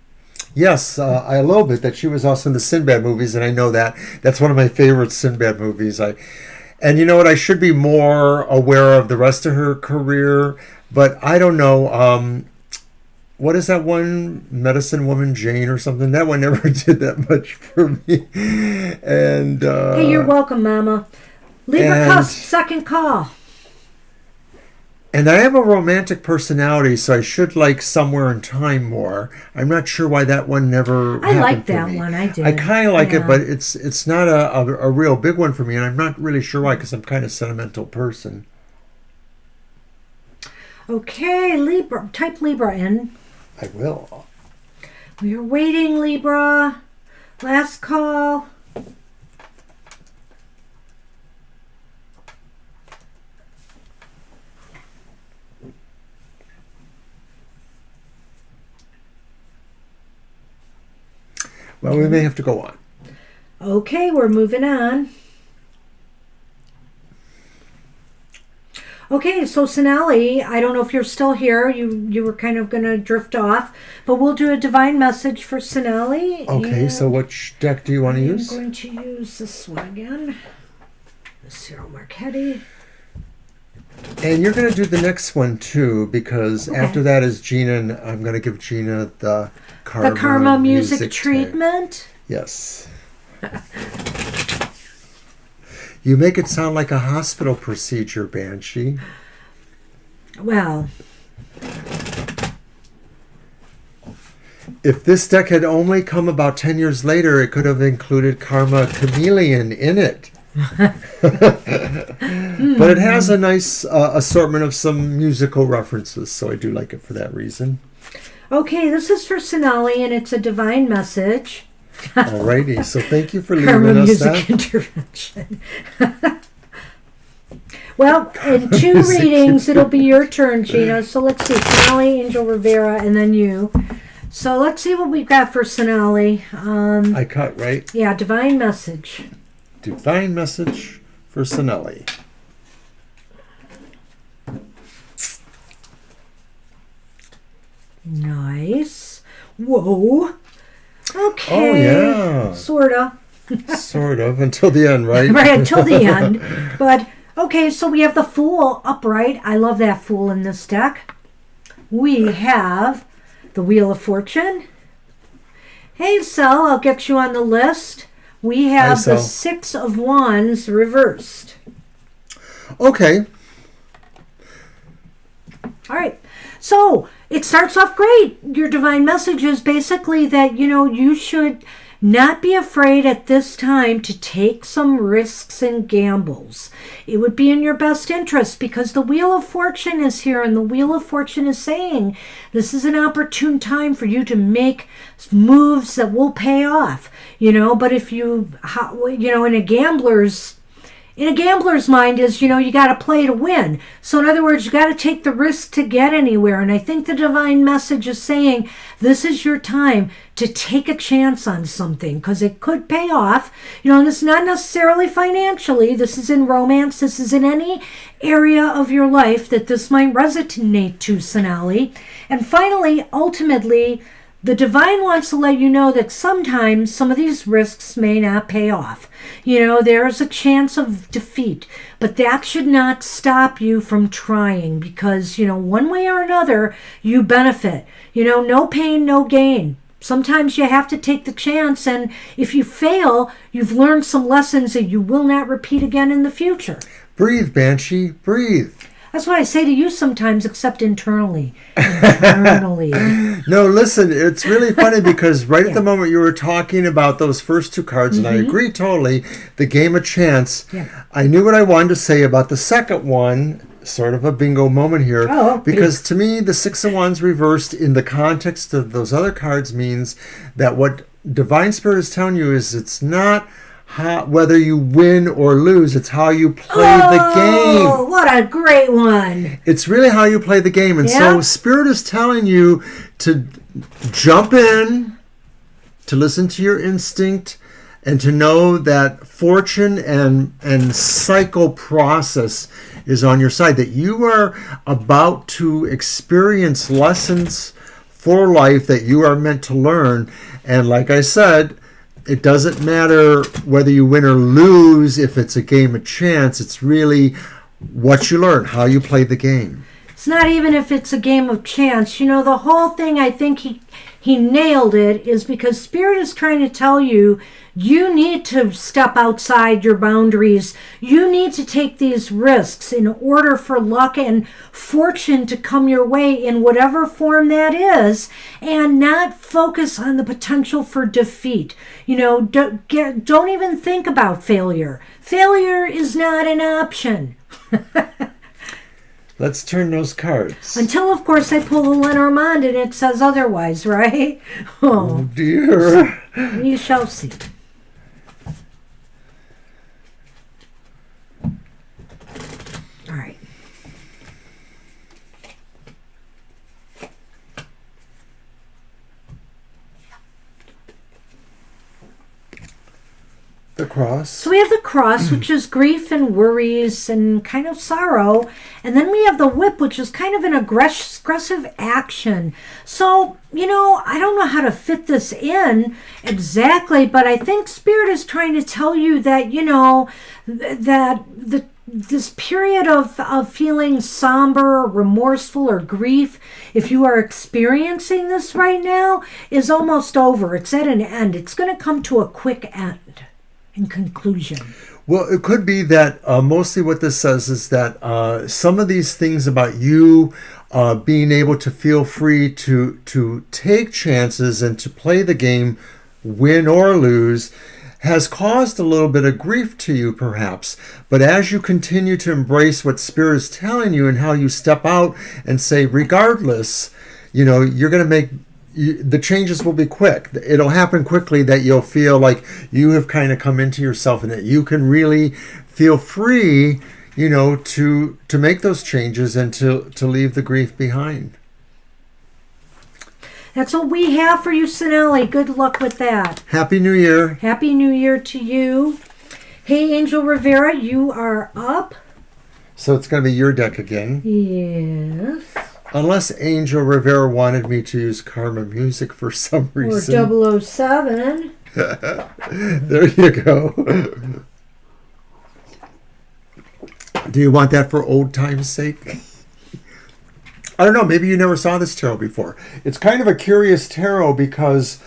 Yes, a little bit, that she was also in the Sinbad movies, and I know that. That's one of my favorite Sinbad movies. And you know what? I should be more aware of the rest of her career, but I don't know. What is that one, Medicine Woman Jane or something? That one never did that much for me. And hey, you're welcome, Mama. Libra Cusp, second call. And I have a romantic personality, so I should like Somewhere in Time more. I'm not sure why that one never happened. I like that for me. one. I did. I kind of like it, but it's not a real big one for me, and I'm not really sure why, because I'm kind of a sentimental person. Okay, Libra. Type Libra in. I will. We are waiting, Libra. Last call. Well, we may have to go on. Okay, we're moving on. Okay, so Sonali, I don't know if you're still here. You were kind of going to drift off, but we'll do a divine message for Sonali. Okay, so which deck do you want to use? I'm going to use this one again. The Cyril Marchetti. And you're going to do the next one too, because after that is Gina, and I'm going to give Gina the Karma music treatment. Yes. You make it sound like a hospital procedure, Banshee. Well, If this deck had only come about 10 years later, it could have included Karma Chameleon in it. But it has a nice assortment of some musical references, so I do like it for that reason. Okay, this is for Sonali, and it's a divine message. Alrighty, so thank you for Karma leaving us music that. intervention. Well, in 2 readings, it'll be your turn, Gina. So let's see, Sonali, Angel Rivera, and then you. So let's see what we've got for Sonali. I cut, right? Yeah, divine message. Divine message for Sonali. Nice. Whoa. Okay. Oh, yeah. Sorta. Sort of, until the end, right? Right, until the end. But, okay, so we have the Fool upright. I love that Fool in this deck. We have the Wheel of Fortune. Hey, Sel, I'll get you on the list. We have Hi, the Sel. 6 of Wands reversed. Okay. All right. So it starts off great. Your divine message is basically that, you should not be afraid at this time to take some risks and gambles. It would be in your best interest because the Wheel of Fortune is here, and the Wheel of Fortune is saying this is an opportune time for you to make moves that will pay off. But if in a gambler's mind is, you got to play to win. So in other words, you got to take the risk to get anywhere. And I think the divine message is saying this is your time to take a chance on something because it could pay off. And it's not necessarily financially. This is in romance. This is in any area of your life that this might resonate to, Sonali. And finally, ultimately, the divine wants to let you know that sometimes some of these risks may not pay off. There's a chance of defeat, but that should not stop you from trying because, one way or another, you benefit. No pain, no gain. Sometimes you have to take the chance, and if you fail, you've learned some lessons that you will not repeat again in the future. Breathe, Banshee, breathe. That's what I say to you sometimes, except internally. Internally. No, listen, it's really funny because right at the moment you were talking about those first 2 cards, and I agree totally, the game of chance. Yeah. I knew what I wanted to say about the second one, sort of a bingo moment here, because to me, the 6 of Wands reversed in the context of those other cards means that what Divine Spirit is telling you is it's not whether you win or lose, it's how you play the game. Oh, what a great one. It's really how you play the game. And so Spirit is telling you to jump in, to listen to your instinct, and to know that fortune and cycle process is on your side, that you are about to experience lessons for life that you are meant to learn. And like I said, it doesn't matter whether you win or lose if it's a game of chance. It's really what you learn, how you play the game. It's not even if it's a game of chance. The whole thing, I think he nailed it, is because Spirit is trying to tell you, you need to step outside your boundaries. You need to take these risks in order for luck and fortune to come your way in whatever form that is, and not focus on the potential for defeat. Don't even think about failure. Failure is not an option. Let's turn those cards. Until, of course, I pull the Lenormand and it says otherwise, right? Oh, dear. We shall see. All right. The cross. So we have the cross, which is grief and worries and kind of sorrow. And then we have the whip, which is kind of an aggressive action. So, I don't know how to fit this in exactly, but I think Spirit is trying to tell you that, this period of feeling somber or remorseful or grief, if you are experiencing this right now, is almost over. It's at an end. It's going to come to a quick end. In conclusion. Well, it could be that mostly what this says is that some of these things about you being able to feel free to take chances and to play the game, win or lose, has caused a little bit of grief to you perhaps. But as you continue to embrace what Spirit is telling you and how you step out and say, regardless, you're going to make, the changes will be quick. It'll happen quickly that you'll feel like you have kind of come into yourself and that you can really feel free, to make those changes and to leave the grief behind. That's what we have for you, Sinelli. Good luck with that. Happy New Year. Happy New Year to you. Hey, Angel Rivera, you are up. So it's going to be your deck again. Yes. Unless Angel Rivera wanted me to use Karma Music for some reason. Or 007. There you go. Do you want that for old time's sake? I don't know. Maybe you never saw this tarot before. It's kind of a curious tarot because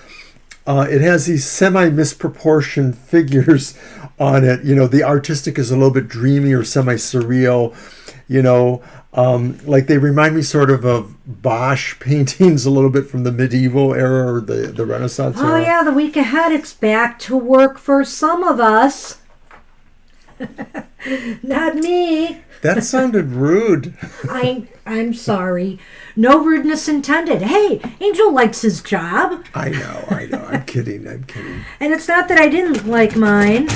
it has these semi-misproportioned figures on it. The artistic is a little bit dreamy or semi-surreal. Like they remind me sort of Bosch paintings a little bit from the medieval era or the Renaissance era. Oh, yeah. The week ahead, it's back to work for some of us. Not me. That sounded rude. I'm sorry. No rudeness intended. Hey, Angel likes his job. I know. I'm kidding. And it's not that I didn't like mine.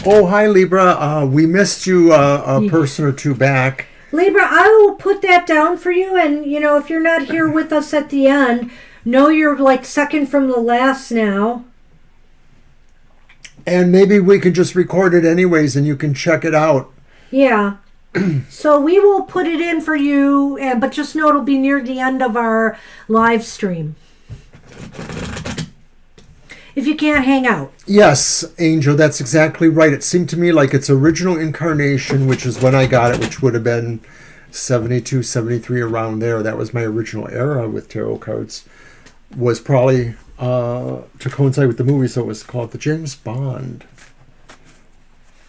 Oh, hi, Libra. We missed you a person or two back. Libra, I will put that down for you. And, if you're not here with us at the end, know you're like second from the last now. And maybe we can just record it anyways and you can check it out. Yeah. So we will put it in for you, but just know it'll be near the end of our live stream. If you can't hang out. Yes, Angel, that's exactly right. It seemed to me like its original incarnation, which is when I got it, which would have been 72, 73, around there. That was my original era with tarot cards. Was probably to coincide with the movie, so it was called The James Bond.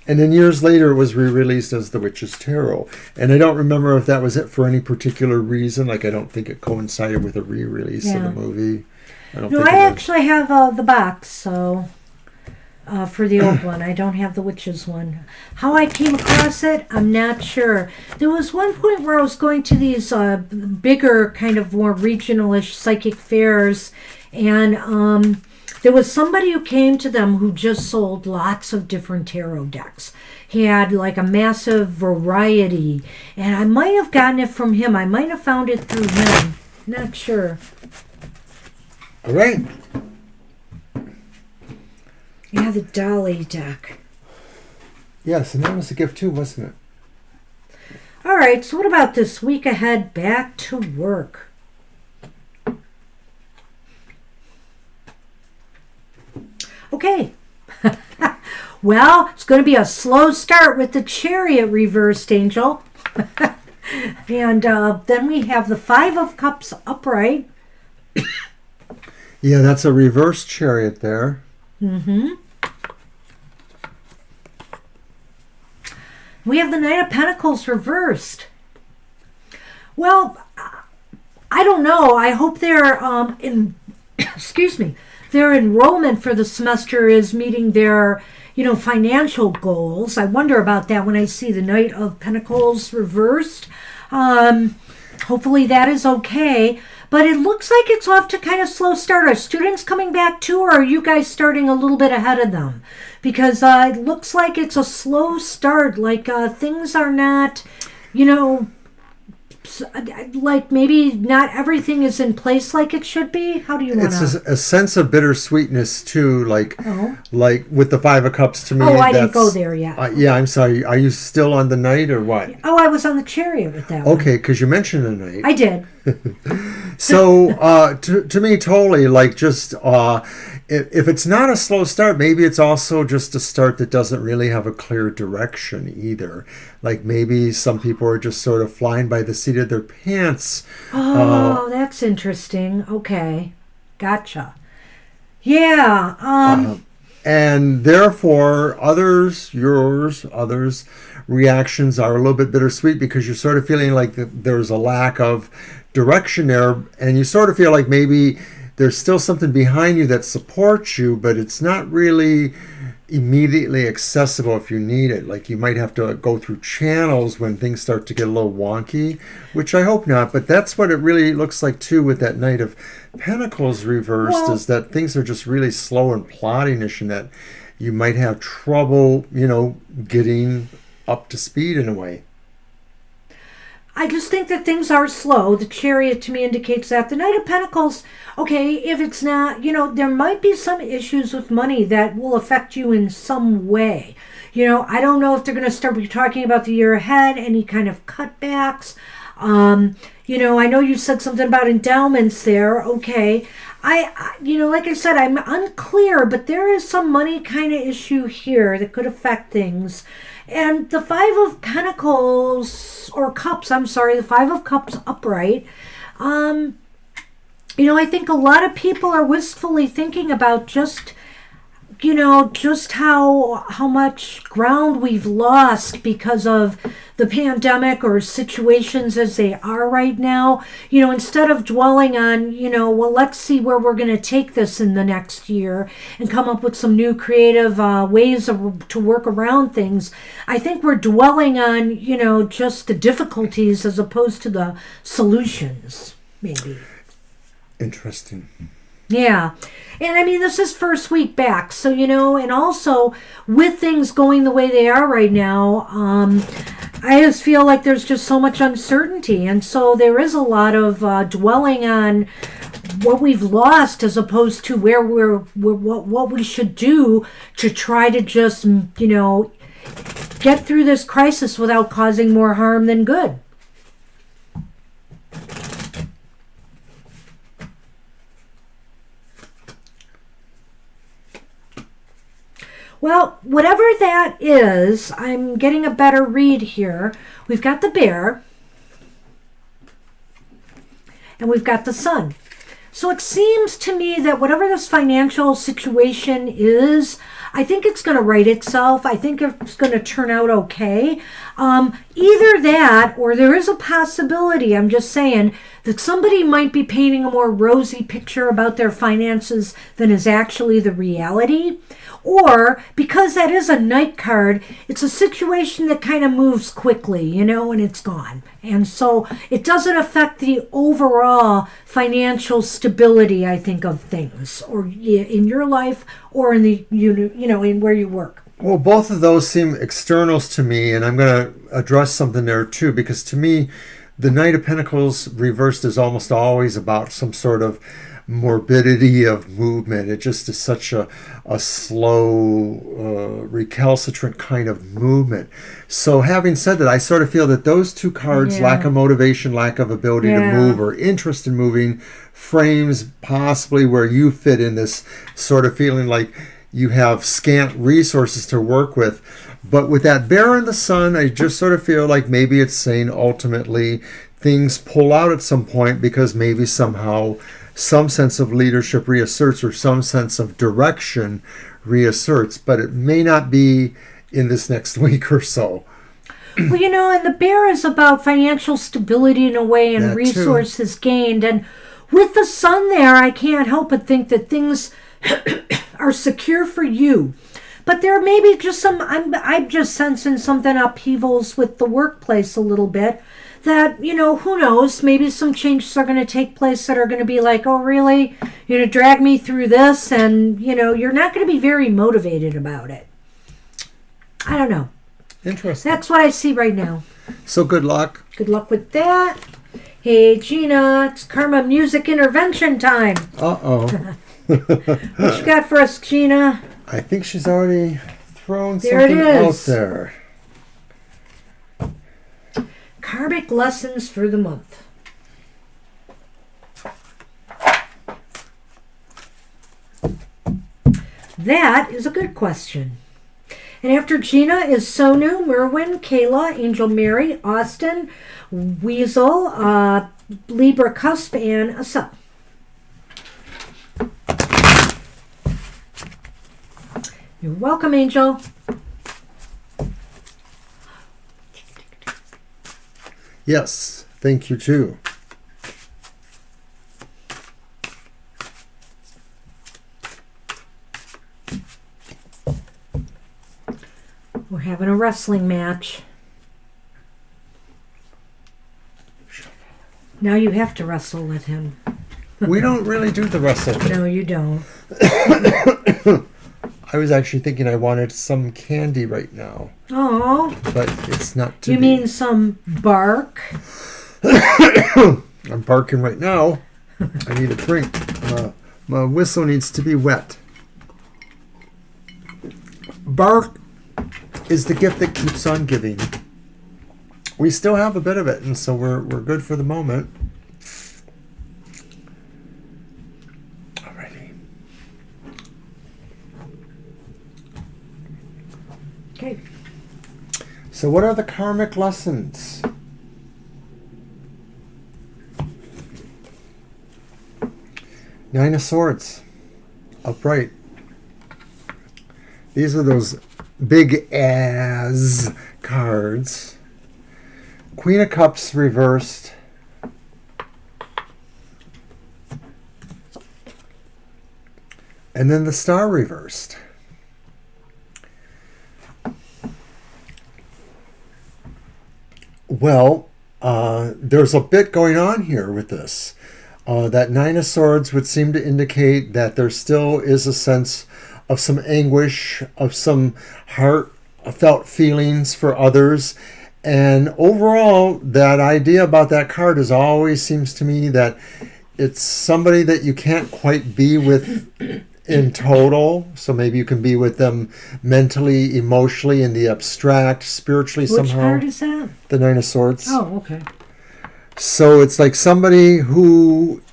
And then years later, it was re-released as The Witch's Tarot. And I don't remember if that was it for any particular reason. Like, I don't think it coincided with a re-release of the movie. I actually have the box, so for the old one. I don't have the Witch's one. How I came across it, I'm not sure. There was one point where I was going to these bigger, kind of more regional-ish psychic fairs, and there was somebody who came to them who just sold lots of different tarot decks. He had like a massive variety, and I might have gotten it from him. I might have found it through him. Not sure. All right. Yeah, the Dolly deck. Yes, and that was a gift too, wasn't it? All right, so what about this week ahead? Back to work. Okay. Well, it's going to be a slow start with the Chariot reversed, Angel. And then we have the Five of Cups upright. Yeah, that's a reverse Chariot there. Mm-hmm. We have the Knight of Pentacles reversed. Well, I don't know. I hope their their enrollment for the semester is meeting their, financial goals. I wonder about that when I see the Knight of Pentacles reversed. Hopefully that is okay. But it looks like it's off to kind of slow start. Are students coming back too, or are you guys starting a little bit ahead of them? Because it looks like it's a slow start. Like things are not, like maybe not everything is in place like it should be. How do you want to? It's a sense of bittersweetness too, like with the Five of Cups to me. Oh, I didn't go there yet. Yeah, I'm sorry. Are you still on the Knight or what? Oh, I was on the Chariot with that one. Okay, because you mentioned the Knight. I did. So to me, totally, like just if it's not a slow start, maybe it's also just a start that doesn't really have a clear direction either. Like maybe some people are just sort of flying by the seat of their pants. Oh, that's interesting. Okay, gotcha. Yeah. And therefore, others' reactions are a little bit bittersweet because you're sort of feeling like there's a lack of direction there, and you sort of feel like maybe there's still something behind you that supports you, but it's not really immediately accessible if you need it. Like you might have to go through channels when things start to get a little wonky, which I hope not, but that's what it really looks like too with that Knight of Pentacles reversed, is that things are just really slow and plotting-ish, and that you might have trouble, getting up to speed in a way. I just think that things are slow. The Chariot to me indicates that. The Knight of Pentacles, okay, if it's not, there might be some issues with money that will affect you in some way. I don't know if they're going to start talking about the year ahead, any kind of cutbacks. I know you said something about endowments there. Okay. Like I said, I'm unclear, but there is some money kind of issue here that could affect things. And the Five of Pentacles, or Cups, the Five of Cups upright. I think a lot of people are wistfully thinking about just how much ground we've lost because of the pandemic or situations as they are right now. Instead of dwelling on, let's see where we're going to take this in the next year and come up with some new creative ways to work around things. I think we're dwelling on, just the difficulties as opposed to the solutions, maybe. Interesting. Yeah. And this is first week back. So, and also with things going the way they are right now, I just feel like there's just so much uncertainty. And so there is a lot of dwelling on what we've lost as opposed to where what we should do to try to just, get through this crisis without causing more harm than good. Well, whatever that is, I'm getting a better read here. We've got the Bear, and we've got the Sun. So it seems to me that whatever this financial situation is, I think it's going to right itself. I think it's going to turn out okay. Either that, or there is a possibility, I'm just saying, that somebody might be painting a more rosy picture about their finances than is actually the reality. Or, because that is a Knight card, it's a situation that kind of moves quickly, and it's gone. And so it doesn't affect the overall financial stability, I think, of things, or in your life or in the, in where you work. Well, both of those seem externals to me, and I'm going to address something there too, because to me, the Knight of Pentacles reversed is almost always about some sort of morbidity of movement. It just is such a slow, recalcitrant kind of movement. So having said that, I sort of feel that those two cards, lack of motivation, lack of ability to move, or interest in moving, frames possibly where you fit in this sort of feeling like you have scant resources to work with. But with that Bear and the Sun, I just sort of feel like maybe it's saying ultimately things pull out at some point, because maybe somehow some sense of leadership reasserts, or some sense of direction reasserts, but it may not be in this next week or so. Well, and the Bear is about financial stability in a way, and that resources gained. And with the Sun there, I can't help but think that things are secure for you. But there may be just I'm just sensing something upheavals with the workplace a little bit. That, who knows, maybe some changes are going to take place that are going to be like, oh, really? You're going to drag me through this? And, you're not going to be very motivated about it. I don't know. Interesting. That's what I see right now. So good luck. Good luck with that. Hey, Gina, it's Karma Music Intervention time. Uh-oh. What you got for us, Gina? I think she's already thrown something out there. Karmic lessons for the month. That is a good question. And after Gina is Sonu, Merwin, Kayla, Angel Mary, Austin, Weasel, Libra Cusp, and Asa. You're welcome, Angel. Yes, thank you too. We're having a wrestling match. Now you have to wrestle with him. We don't really do the wrestle. No, you don't. I was actually thinking I wanted some candy right now. Oh. But it's not to You be. mean some bark? I'm barking right now. I need a drink. My whistle needs to be wet. Bark is the gift that keeps on giving. We still have a bit of it, and so we're good for the moment. Alrighty. Okay. So what are the karmic lessons? Nine of Swords. Upright. These are those big as cards. Queen of Cups reversed. And then the Star reversed. Well, there's a bit going on here with this. That Nine of Swords would seem to indicate that there still is a sense of some anguish, of some heartfelt feelings for others. And overall, that idea about that card is always seems to me that it's somebody that you can't quite be with in total. So maybe you can be with them mentally, emotionally, in the abstract, spiritually somehow. Which card is that? The Nine of Swords. Oh, okay. So it's like somebody who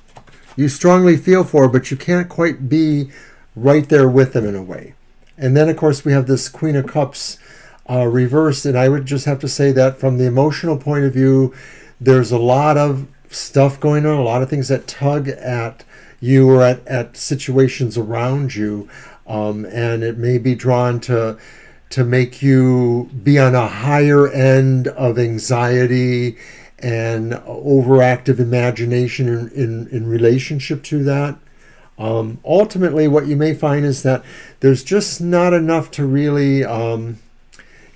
you strongly feel for, but you can't quite be right there with them in a way. And then, of course, we have this Queen of Cups reversed. And I would just have to say that from the emotional point of view, there's a lot of stuff going on, a lot of things that tug at you or at situations around you. And it may be drawn to make you be on a higher end of anxiety and overactive imagination in relationship to that. Ultimately, what you may find is that there's just not enough to really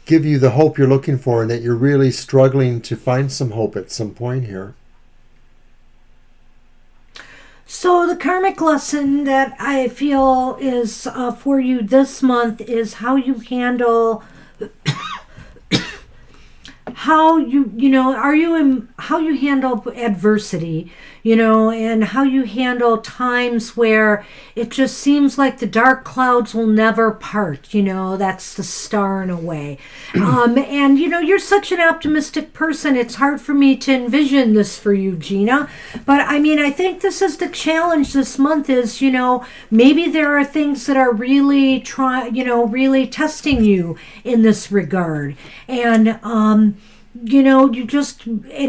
give you the hope you're looking for, and that you're really struggling to find some hope at some point here. So the karmic lesson that I feel is for you this month is how you handle how how you handle adversity, and how you handle times where it just seems like the dark clouds will never part. That's the star in a way. And you're such an optimistic person. It's hard for me to envision this for you, Gina. But I think this is the challenge this month is, maybe there are things that are really really testing you in this regard. And, and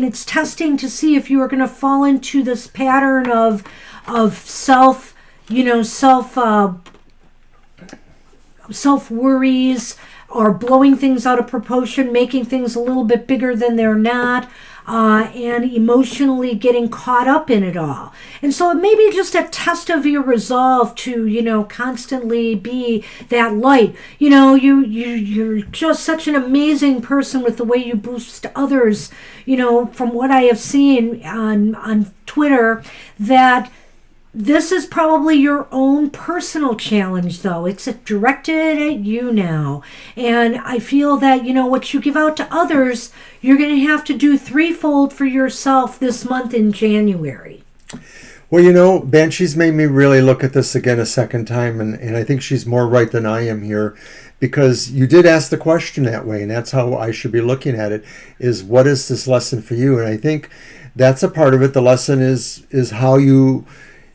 it's testing to see if you are going to fall into this pattern of self worries, or blowing things out of proportion, making things a little bit bigger than they're not, and emotionally getting caught up in it all. And so it may be just a test of your resolve to, constantly be that light. You're just such an amazing person with the way you boost others, from what I have seen on Twitter, that this is probably your own personal challenge, though. It's directed at you now. And I feel that, what you give out to others, you're going to have to do threefold for yourself this month in January. Well, Banshee's made me really look at this again a second time, and I think she's more right than I am here, because you did ask the question that way, and that's how I should be looking at it, is what is this lesson for you? And I think that's a part of it. The lesson is how you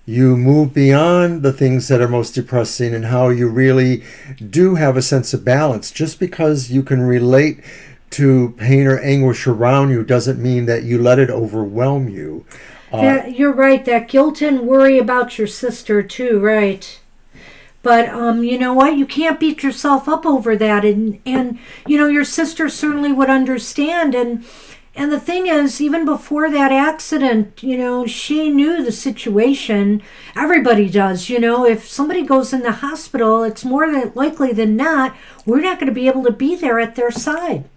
move beyond the things that are most depressing, and how you really do have a sense of balance. Just because you can relate to pain or anguish around you doesn't mean that you let it overwhelm you. You're right, that guilt and worry about your sister too, right? But you know what? You can't beat yourself up over that. And you know, your sister certainly would understand. And the thing is, even before that accident, you know, she knew the situation. Everybody does, you know. If somebody goes in the hospital, it's more than likely than not, we're not going to be able to be there at their side.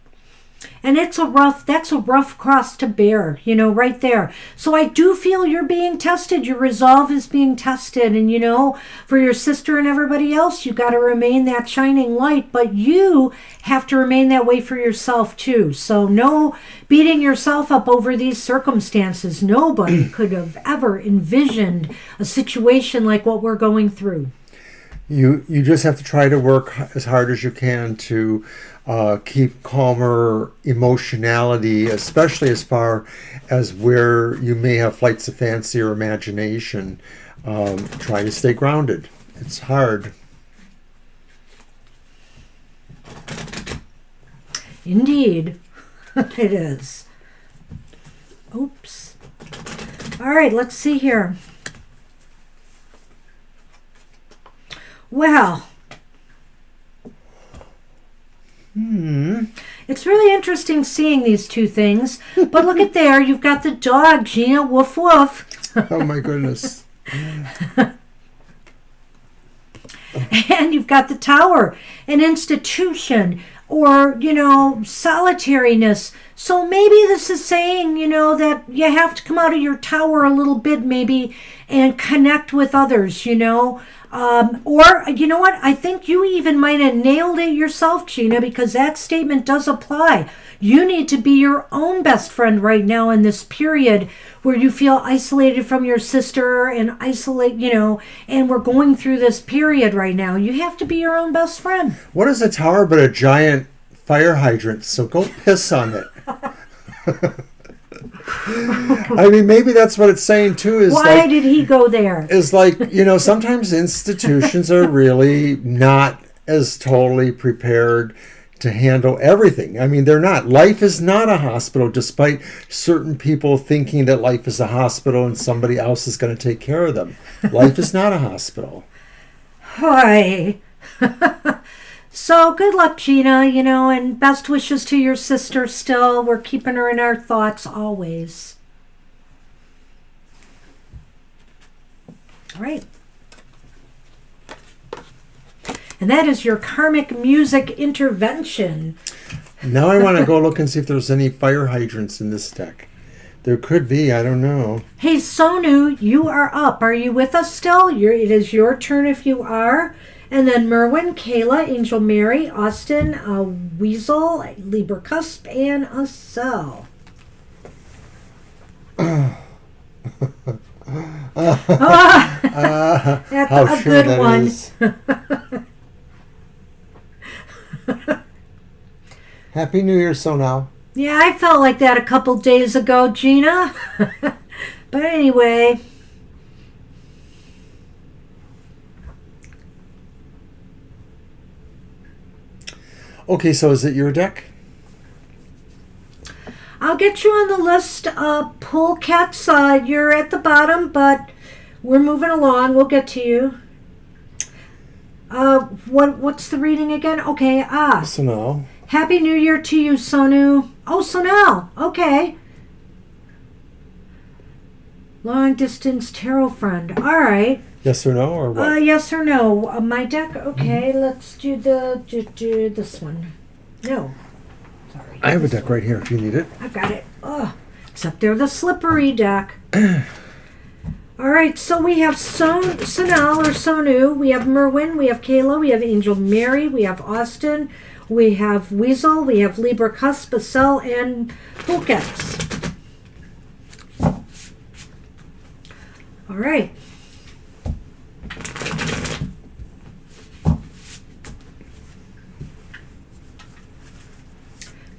And that's a rough cross to bear, you know, right there. So I do feel you're being tested. Your resolve is being tested. And, you know, for your sister and everybody else, you got to remain that shining light. But you have to remain that way for yourself, too. So no beating yourself up over these circumstances. Nobody could have ever envisioned a situation like what we're going through. You just have to try to work as hard as you can to keep calmer emotionality, especially as far as where you may have flights of fancy or imagination. Try to stay grounded. It's hard. Indeed, it is. Oops. All right, let's see here. Well, it's really interesting seeing these two things. But look at there, you've got the dog, Gina, woof woof. Oh my goodness. And you've got the tower, an institution, or, you know, solitariness. So maybe this is saying, you know, that you have to come out of your tower a little bit maybe and connect with others, you know. Or, you know what, I think you even might have nailed it yourself, Gina, because that statement does apply. You need to be your own best friend right now in this period where you feel isolated from your sister and you know, and we're going through this period right now. You have to be your own best friend. What is a tower but a giant fire hydrant? So go piss on it. I mean, maybe that's what it's saying too. Is why did he go there? Is like, you know, sometimes institutions are really not as totally prepared to handle everything. I mean, they're not. Life is not a hospital, despite certain people thinking that life is a hospital and somebody else is going to take care of them. Life is not a hospital. Hi. So good luck, Gina, you know, and best wishes to your sister still. We're keeping her in our thoughts always. All right. And that is your karmic music intervention. Now I want to go look and see if there's any fire hydrants in this deck. There could be, I don't know. Hey, Sonu, you are up. Are you with us still? It is your turn if you are. And then Merwin, Kayla, Angel Mary, Austin, Weasel, Libra Cusp, and Acel. That's how a sure good that one. Is. Happy New Year, Sonal. Yeah, I felt like that a couple days ago, Gina. But anyway. Okay, so is it your deck? I'll get you on the list. Pull Cats, you're at the bottom, but we're moving along. We'll get to you. What's the reading again? Okay, Sonal. Happy New Year to you, Sonu. Oh, Sonal. Okay. Long distance tarot friend. All right. Yes or no, or what? Yes or no. My deck. Okay, let's do this one. No. Sorry. I have a deck right here if you need it. I've got it. Except they're the slippery deck. All right, so we have Sonal or Sonu. We have Merwin. We have Kayla. We have Angel Mary. We have Austin. We have Weasel. We have Libra Cusp, Acel, and Pulkets. All right.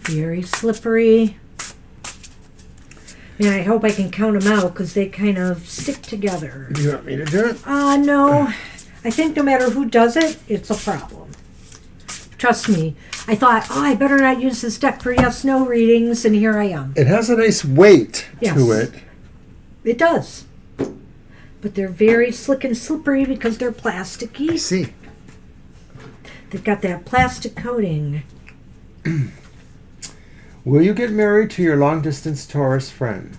Very slippery. And I hope I can count them out because they kind of stick together. Do you want me to do it? No. I think no matter who does it, it's a problem. Trust me. I thought, I better not use this deck for yes-no readings, and here I am. It has a nice weight to it. It does. But they're very slick and slippery because they're plasticky. See. They've got that plastic coating. Will you get married to your long-distance Taurus friend?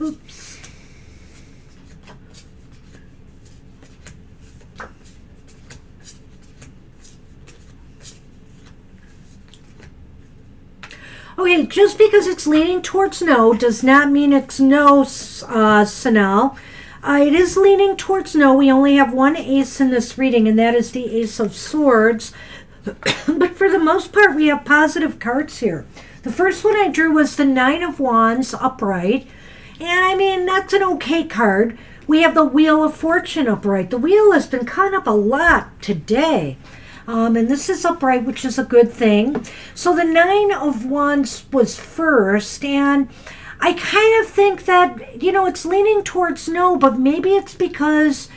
Oops. Okay, just because it's leaning towards no does not mean it's no, Sanel. It is leaning towards no. We only have one ace in this reading, and that is the Ace of Swords. But for the most part, we have positive cards here. The first one I drew was the Nine of Wands upright. And I mean, that's an okay card. We have the Wheel of Fortune upright. The wheel has been caught up a lot today. And this is upright, which is a good thing. So the Nine of Wands was first, and I kind of think that, it's leaning towards no, but maybe it's because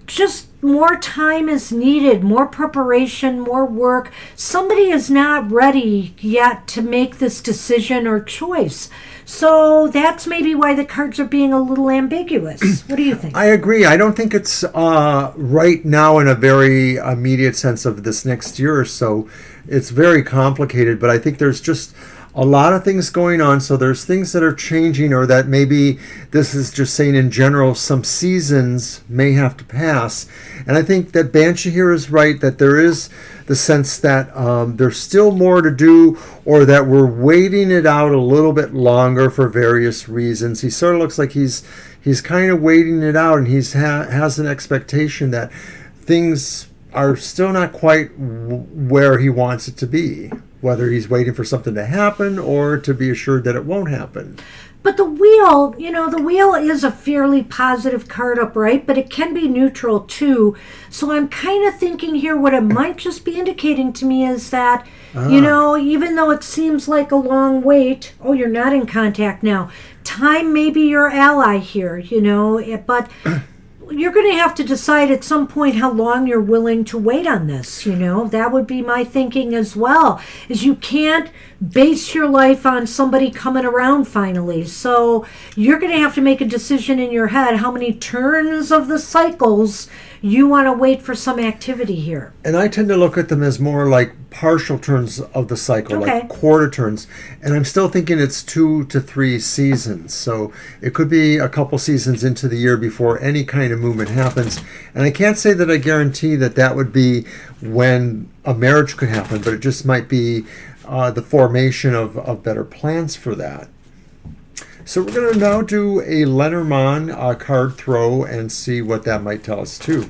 just more time is needed, more preparation, more work. Somebody is not ready yet to make this decision or choice. So that's maybe why the cards are being a little ambiguous. What do you think? I agree. I don't think it's right now in a very immediate sense of this next year or so. It's very complicated, but I think there's just a lot of things going on. So there's things that are changing, or that maybe this is just saying in general, some seasons may have to pass. And I think that Banshee here is right, that there is the sense that there's still more to do, or that we're waiting it out a little bit longer for various reasons. He sort of looks like he's kind of waiting it out, and he's has an expectation that things are still not quite where he wants it to be, whether he's waiting for something to happen or to be assured that it won't happen. But the wheel, the wheel is a fairly positive card upright, but it can be neutral too. So I'm kind of thinking here what it might just be indicating to me is that, even though it seems like a long wait, you're not in contact now. Time may be your ally here, but you're going to have to decide at some point how long you're willing to wait on this. That would be my thinking as well, is you can't base your life on somebody coming around finally. So you're going to have to make a decision in your head how many turns of the cycles you want to wait for some activity here. And I tend to look at them as more like partial turns of the cycle, Okay. like quarter turns. And I'm still thinking it's 2 to 3 seasons. So it could be a couple seasons into the year before any kind of movement happens. And I can't say that I guarantee that that would be when a marriage could happen, but it just might be the formation of better plans for that. So we're going to now do a Lenormand card throw and see what that might tell us too.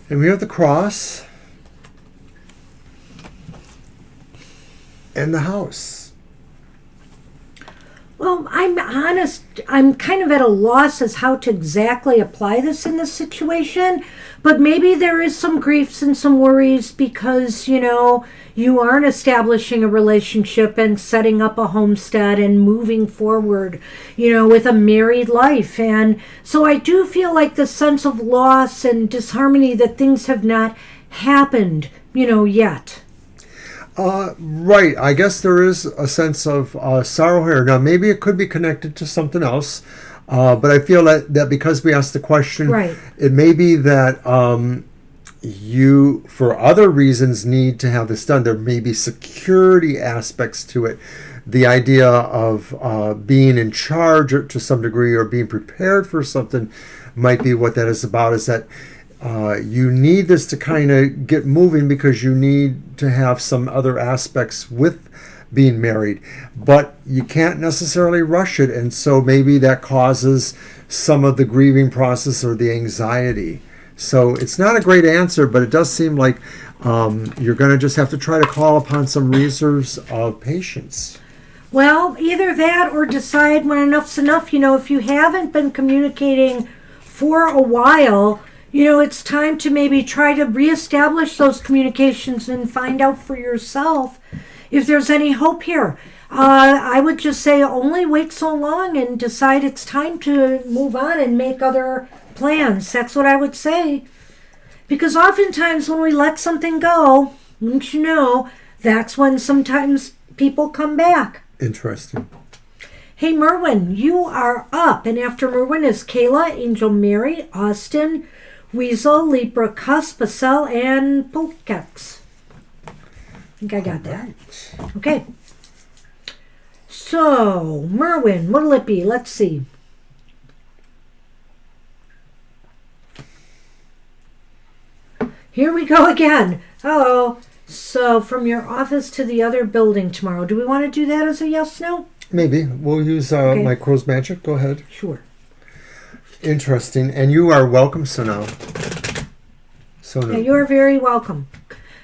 And we have the cross and the house. Well, I'm honest. I'm kind of at a loss as how to exactly apply this in this situation. But maybe there is some griefs and some worries because, you aren't establishing a relationship and setting up a homestead and moving forward, with a married life. And so I do feel like the sense of loss and disharmony that things have not happened, yet. Right. I guess there is a sense of sorrow here. Now, maybe it could be connected to something else, but I feel that because we asked the question, Right. It may be that you, for other reasons, need to have this done. There may be security aspects to it. The idea of being in charge to some degree or being prepared for something might be what that is about, is that you need this to kind of get moving because you need to have some other aspects with being married, but you can't necessarily rush it, and so maybe that causes some of the grieving process or the anxiety. So it's not a great answer, but it does seem like you're going to just have to try to call upon some reserves of patience. Well, either that or decide when enough's enough. If you haven't been communicating for a while, it's time to maybe try to reestablish those communications and find out for yourself if there's any hope here. I would just say only wait so long and decide it's time to move on and make other plans. That's what I would say. Because oftentimes when we let something go, wouldn't you know, that's when sometimes people come back. Interesting. Hey, Merwin, you are up. And after Merwin is Kayla, Angel Mary, Austin, Weasel, Libra, Cusp, Basel, and Polkex. I think I got that. Okay. So, Merwin, what'll it be? Let's see. Here we go again. Oh, so from your office to the other building tomorrow. Do we want to do that as a yes, no? Maybe. We'll use my crow's magic. Go ahead. Sure. Interesting. And you are welcome, Sono. Yeah, you are very welcome.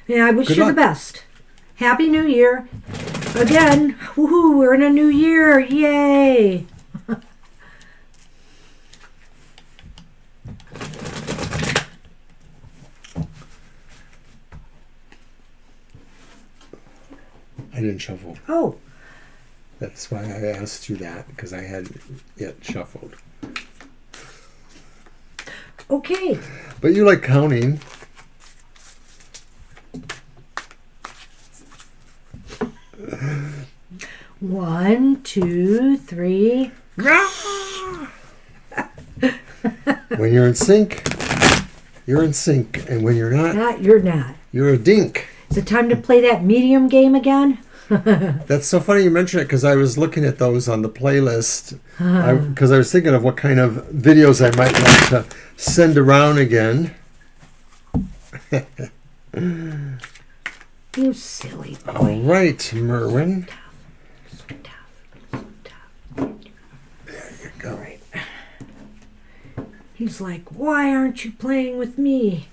Yeah, I wish you the best. Happy New Year. Again, woohoo, we're in a new year. Yay. I didn't shuffle. Oh. That's why I asked you that, because I hadn't yet shuffled. Okay. But you like counting. One, two, three. When you're in sync, you're in sync. And when you're not, you're not. You're a dink. Is it time to play that medium game again? That's so funny you mention it, because I was looking at those on the playlist. Because I was thinking of what kind of videos I might want to send around again. You silly boy. All right, Merwin. So tough. There you go. Right. He's like, why aren't you playing with me?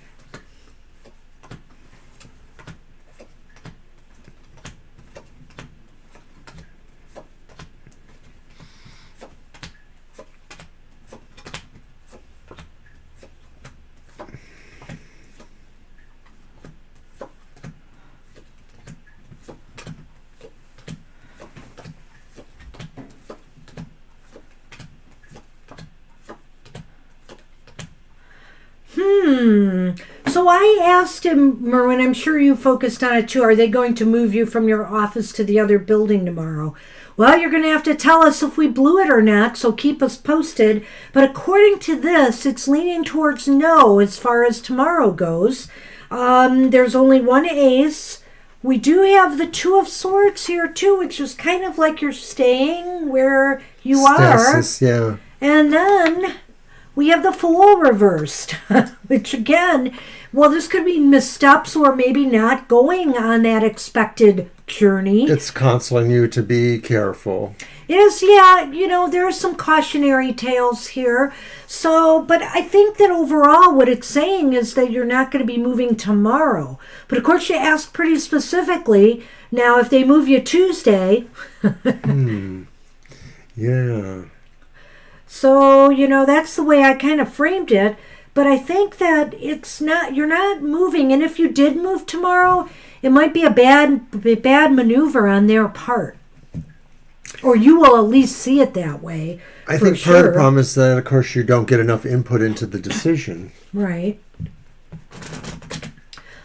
So I asked him, Merwin, I'm sure you focused on it too. Are they going to move you from your office to the other building tomorrow? Well, you're going to have to tell us if we blew it or not, so keep us posted. But according to this, it's leaning towards no as far as tomorrow goes. There's only one ace. We do have the Two of Swords here too, which is kind of like you're staying where you Stasis, are. Yeah. And then we have the Fool reversed, which again, well, this could be missteps or maybe not going on that expected journey. It's counseling you to be careful. It is, yeah, there are some cautionary tales here. So, but I think that overall what it's saying is that you're not going to be moving tomorrow. But of course you asked pretty specifically, now if they move you Tuesday. Yeah. So, that's the way I kind of framed it. But I think that you're not moving. And if you did move tomorrow, it might be a bad maneuver on their part. Or you will at least see it that way. I think part of the problem is that, of course, you don't get enough input into the decision. Right.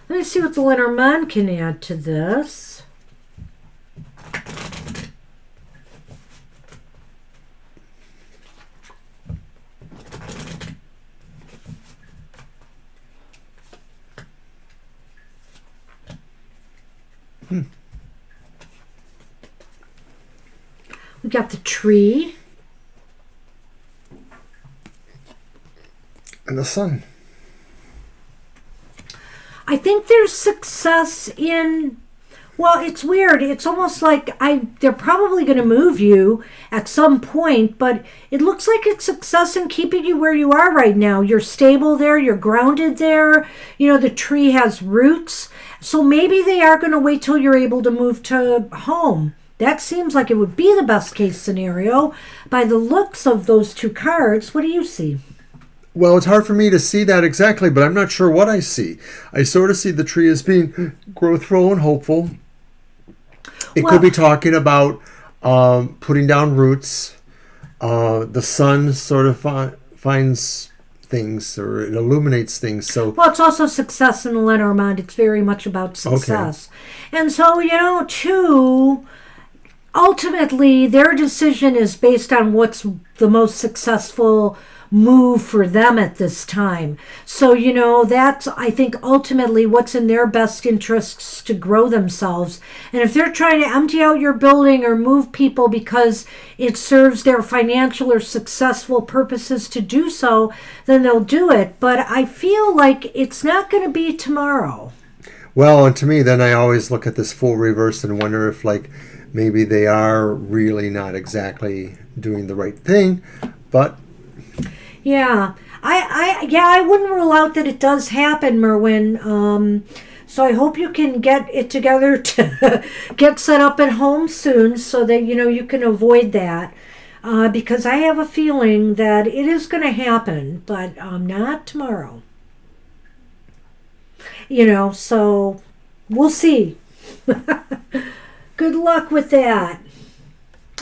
Let me see what the Lenormand can add to this. We got the tree. And the sun. I think there's success in, well, it's weird. It's almost like they're probably going to move you at some point, but it looks like it's success in keeping you where you are right now. You're stable there. You're grounded there. The tree has roots. So maybe they are going to wait till you're able to move to home. That seems like it would be the best case scenario. By the looks of those two cards, what do you see? Well, it's hard for me to see that exactly, but I'm not sure what I see. I sort of see the tree as being growthful and hopeful. It Well, could be talking about putting down roots. The sun sort of finds things, or it illuminates things. So, well, it's also success in the Lenormand. It's very much about okay. success. And so, too, ultimately, their decision is based on what's the most successful move for them at this time. So, that's, I think, ultimately what's in their best interests to grow themselves. And if they're trying to empty out your building or move people because it serves their financial or successful purposes to do so, then they'll do it. But I feel like it's not going to be tomorrow. well, and to me, then I always look at this full reverse and wonder if, like, maybe they are really not exactly doing the right thing, but Yeah, I wouldn't rule out that it does happen, Merwin. So I hope you can get it together to get set up at home soon, so that you can avoid that. Because I have a feeling that it is going to happen, but not tomorrow. So we'll see. Good luck with that.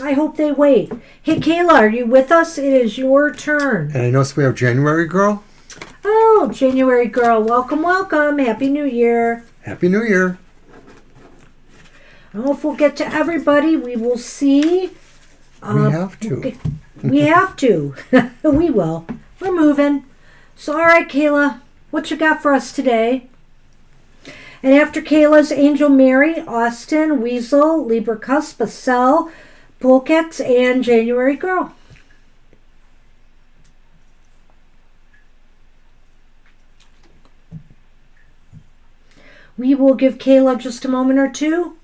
I hope they wait. Hey, Kayla, are you with us? It is your turn. and I notice we have January girl. Oh, January girl. Welcome, welcome. Happy New Year. Happy New Year. I hope we'll get to everybody. We will see. We have to. We have to. We will. We're moving. So, all right, Kayla, what you got for us today? And after Kayla's Angel Mary, Austin, Weasel, Libra Cusp, Cell, Polecat, and January Girl. We will give Kayla just a moment or two.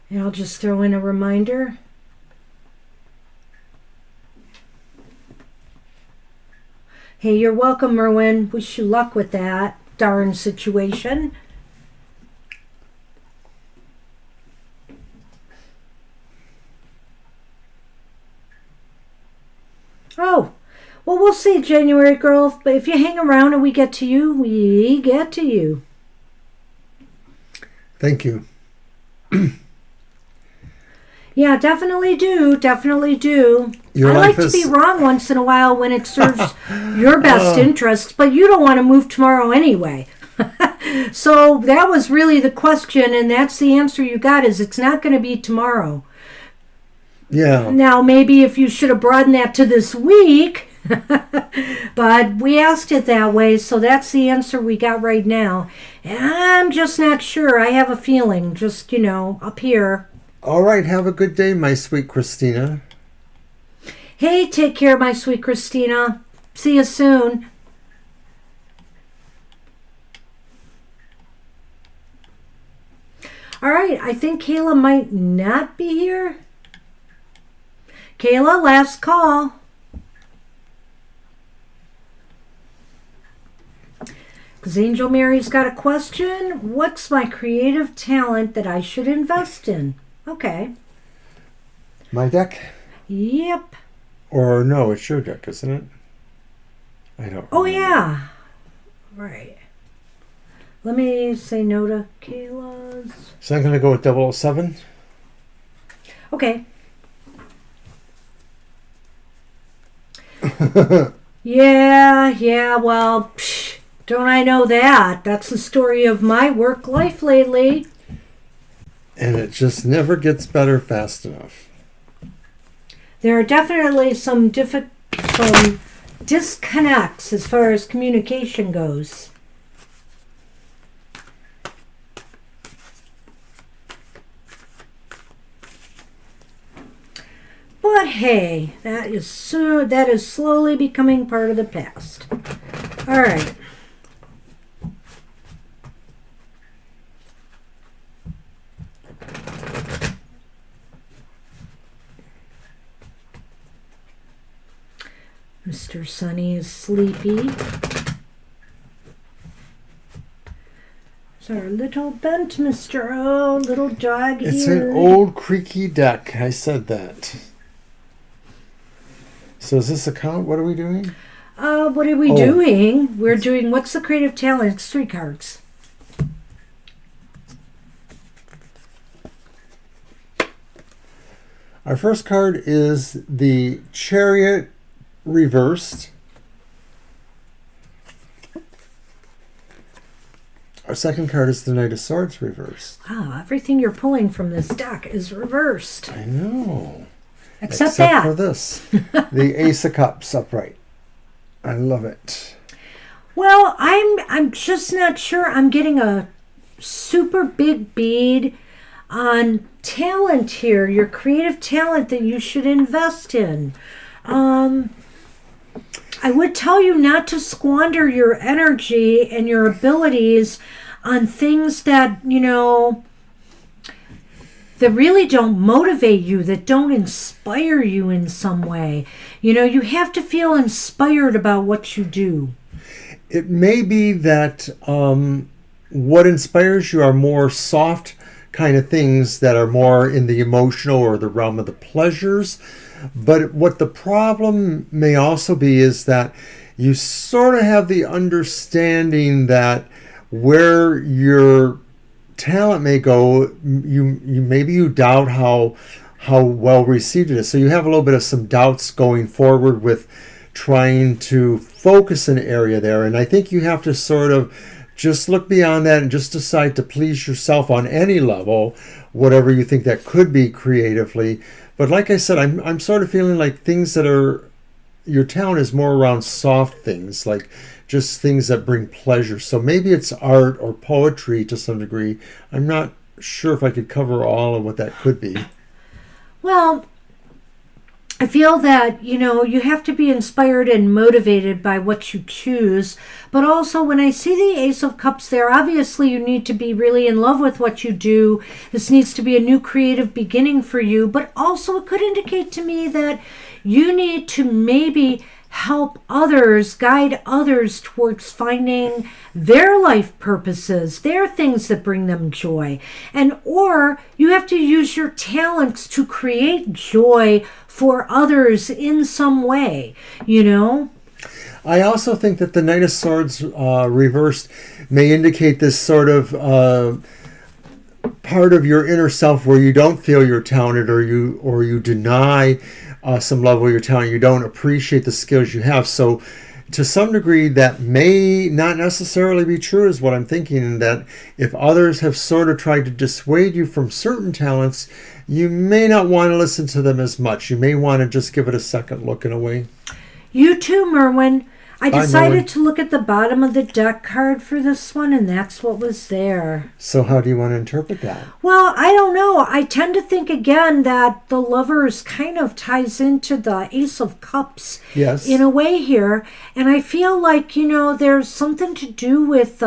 And I'll just throw in a reminder. Hey, you're welcome, Merwin. Wish you luck with that darn situation. Oh, well, we'll see, January girl. But if you hang around and we get to you, we get to you. Thank you. Yeah, definitely do. Definitely do. Your I life like is- to be wrong once in a while when it serves your best interest, but you don't want to move tomorrow anyway. So that was really the question, and that's the answer you got, is it's not going to be tomorrow. Yeah. Now, maybe if you should have broadened that to this week, but we asked it that way, so that's the answer we got right now. And I'm just not sure. I have a feeling, just, up here. All right. Have a good day, my sweet Christina. Hey, take care, my sweet Christina. See you soon. All right, I think Kayla might not be here. Kayla, last call. Because Angel Mary's got a question. What's my creative talent that I should invest in? Okay. My deck? Yep. Or no, it's your deck, isn't it? I don't Oh, remember. yeah. Right. Let me say no to Kayla's. So I'm going to go with 007. Okay. Yeah, well, don't I know that? That's the story of my work life lately. And it just never gets better fast enough. There are definitely some disconnects as far as communication goes. But hey, that is slowly becoming part of the past. All right. Mr. Sunny is sleepy. It's our little bent Mr. Little dog It's ear. an old creaky deck. I said that. So is this a count? What are we doing? What are we doing? We're doing what's the creative talent? It's 3 cards. Our first card is the Chariot reversed. Our second card is the Knight of Swords reversed. Wow, everything you're pulling from this deck is reversed. I know. Except that. for this. The Ace of Cups upright. I love it. Well, I'm just not sure I'm getting a super big bead on talent here, your creative talent that you should invest in. I would tell you not to squander your energy and your abilities on things that, that really don't motivate you, that don't inspire you in some way. You have to feel inspired about what you do. It may be that what inspires you are more soft kind of things that are more in the emotional or the realm of the pleasures. But what the problem may also be is that you sort of have the understanding that where your talent may go, maybe you doubt how well received it is. So you have a little bit of some doubts going forward with trying to focus an area there. And I think you have to sort of just look beyond that and just decide to please yourself on any level, whatever you think that could be creatively. But like I said, I'm sort of feeling like things that are, your talent is more around soft things, like just things that bring pleasure. So maybe it's art or poetry to some degree. I'm not sure if I could cover all of what that could be. Well, I feel that, you have to be inspired and motivated by what you choose. But also, when I see the Ace of Cups there, obviously you need to be really in love with what you do. This needs to be a new creative beginning for you. But also, it could indicate to me that you need to maybe help others, guide others towards finding their life purposes, their things that bring them joy. Or you have to use your talents to create joy for others in some way, I also think that the Knight of Swords reversed may indicate this sort of part of your inner self where you don't feel you're talented, or you deny some level of your talent. You don't appreciate the skills you have. So to some degree, that may not necessarily be true, is what I'm thinking, that if others have sort of tried to dissuade you from certain talents, you may not want to listen to them as much. You may want to just give it a second look in a way. You too, Merwin. I Bye, decided Merwin. to look at the bottom of the deck card for this one, and that's what was there. So how do you want to interpret that? Well, I don't know. I tend to think, again, that the Lovers kind of ties into the Ace of Cups in a way here. And I feel like, there's something to do with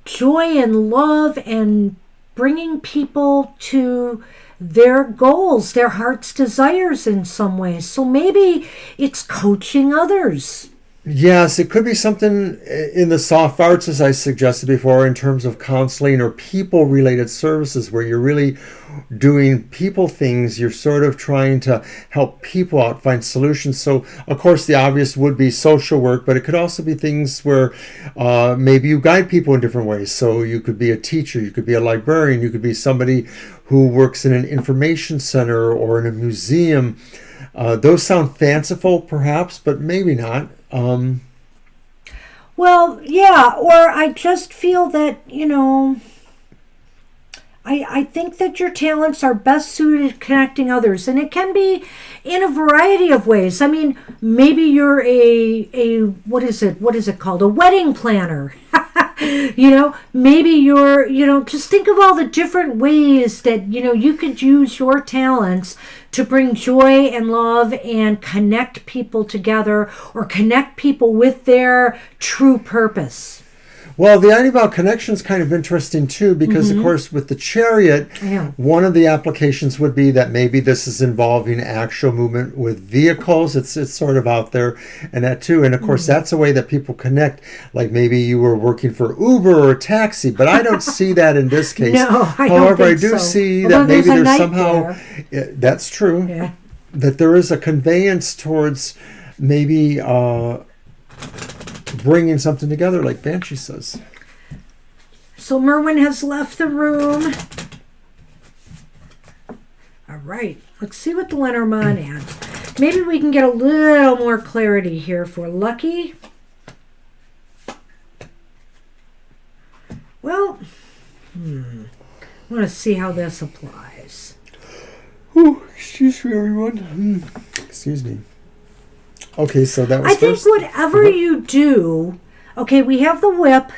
joy and love and bringing people to their goals, their heart's desires in some ways. So maybe it's coaching others. Yes, it could be something in the soft arts, as I suggested before, in terms of counseling or people-related services where you're really doing people things. You're sort of trying to help people out, find solutions. So, of course, the obvious would be social work, but it could also be things where maybe you guide people in different ways. So you could be a teacher, you could be a librarian, you could be somebody who works in an information center or in a museum. Those sound fanciful, perhaps, but maybe not. Well, yeah, or I just feel that, I think that your talents are best suited to connecting others, and it can be in a variety of ways. I mean, maybe you're a what is it called? A wedding planner. Maybe you're, just think of all the different ways that, you could use your talents to bring joy and love and connect people together, or connect people with their true purpose. Well, the idea about connection is kind of interesting too, because of course with the Chariot, one of the applications would be that maybe this is involving actual movement with vehicles. It's sort of out there, and that too. And of course that's a way that people connect. Like maybe you were working for Uber or a taxi, but I don't see that in this case. No, However, I do so. see Although that maybe there's a somehow, that's true, Yeah. that there is a conveyance towards maybe bringing something together, like Banshee says. So Merwin has left the room. All right, let's see what the Lenormand adds. Maybe we can get a little more clarity here for Lucky. Well, I want to see how this applies. Ooh, excuse me, everyone. Excuse me. Okay, so that was I think first. whatever you do, okay, we have the whip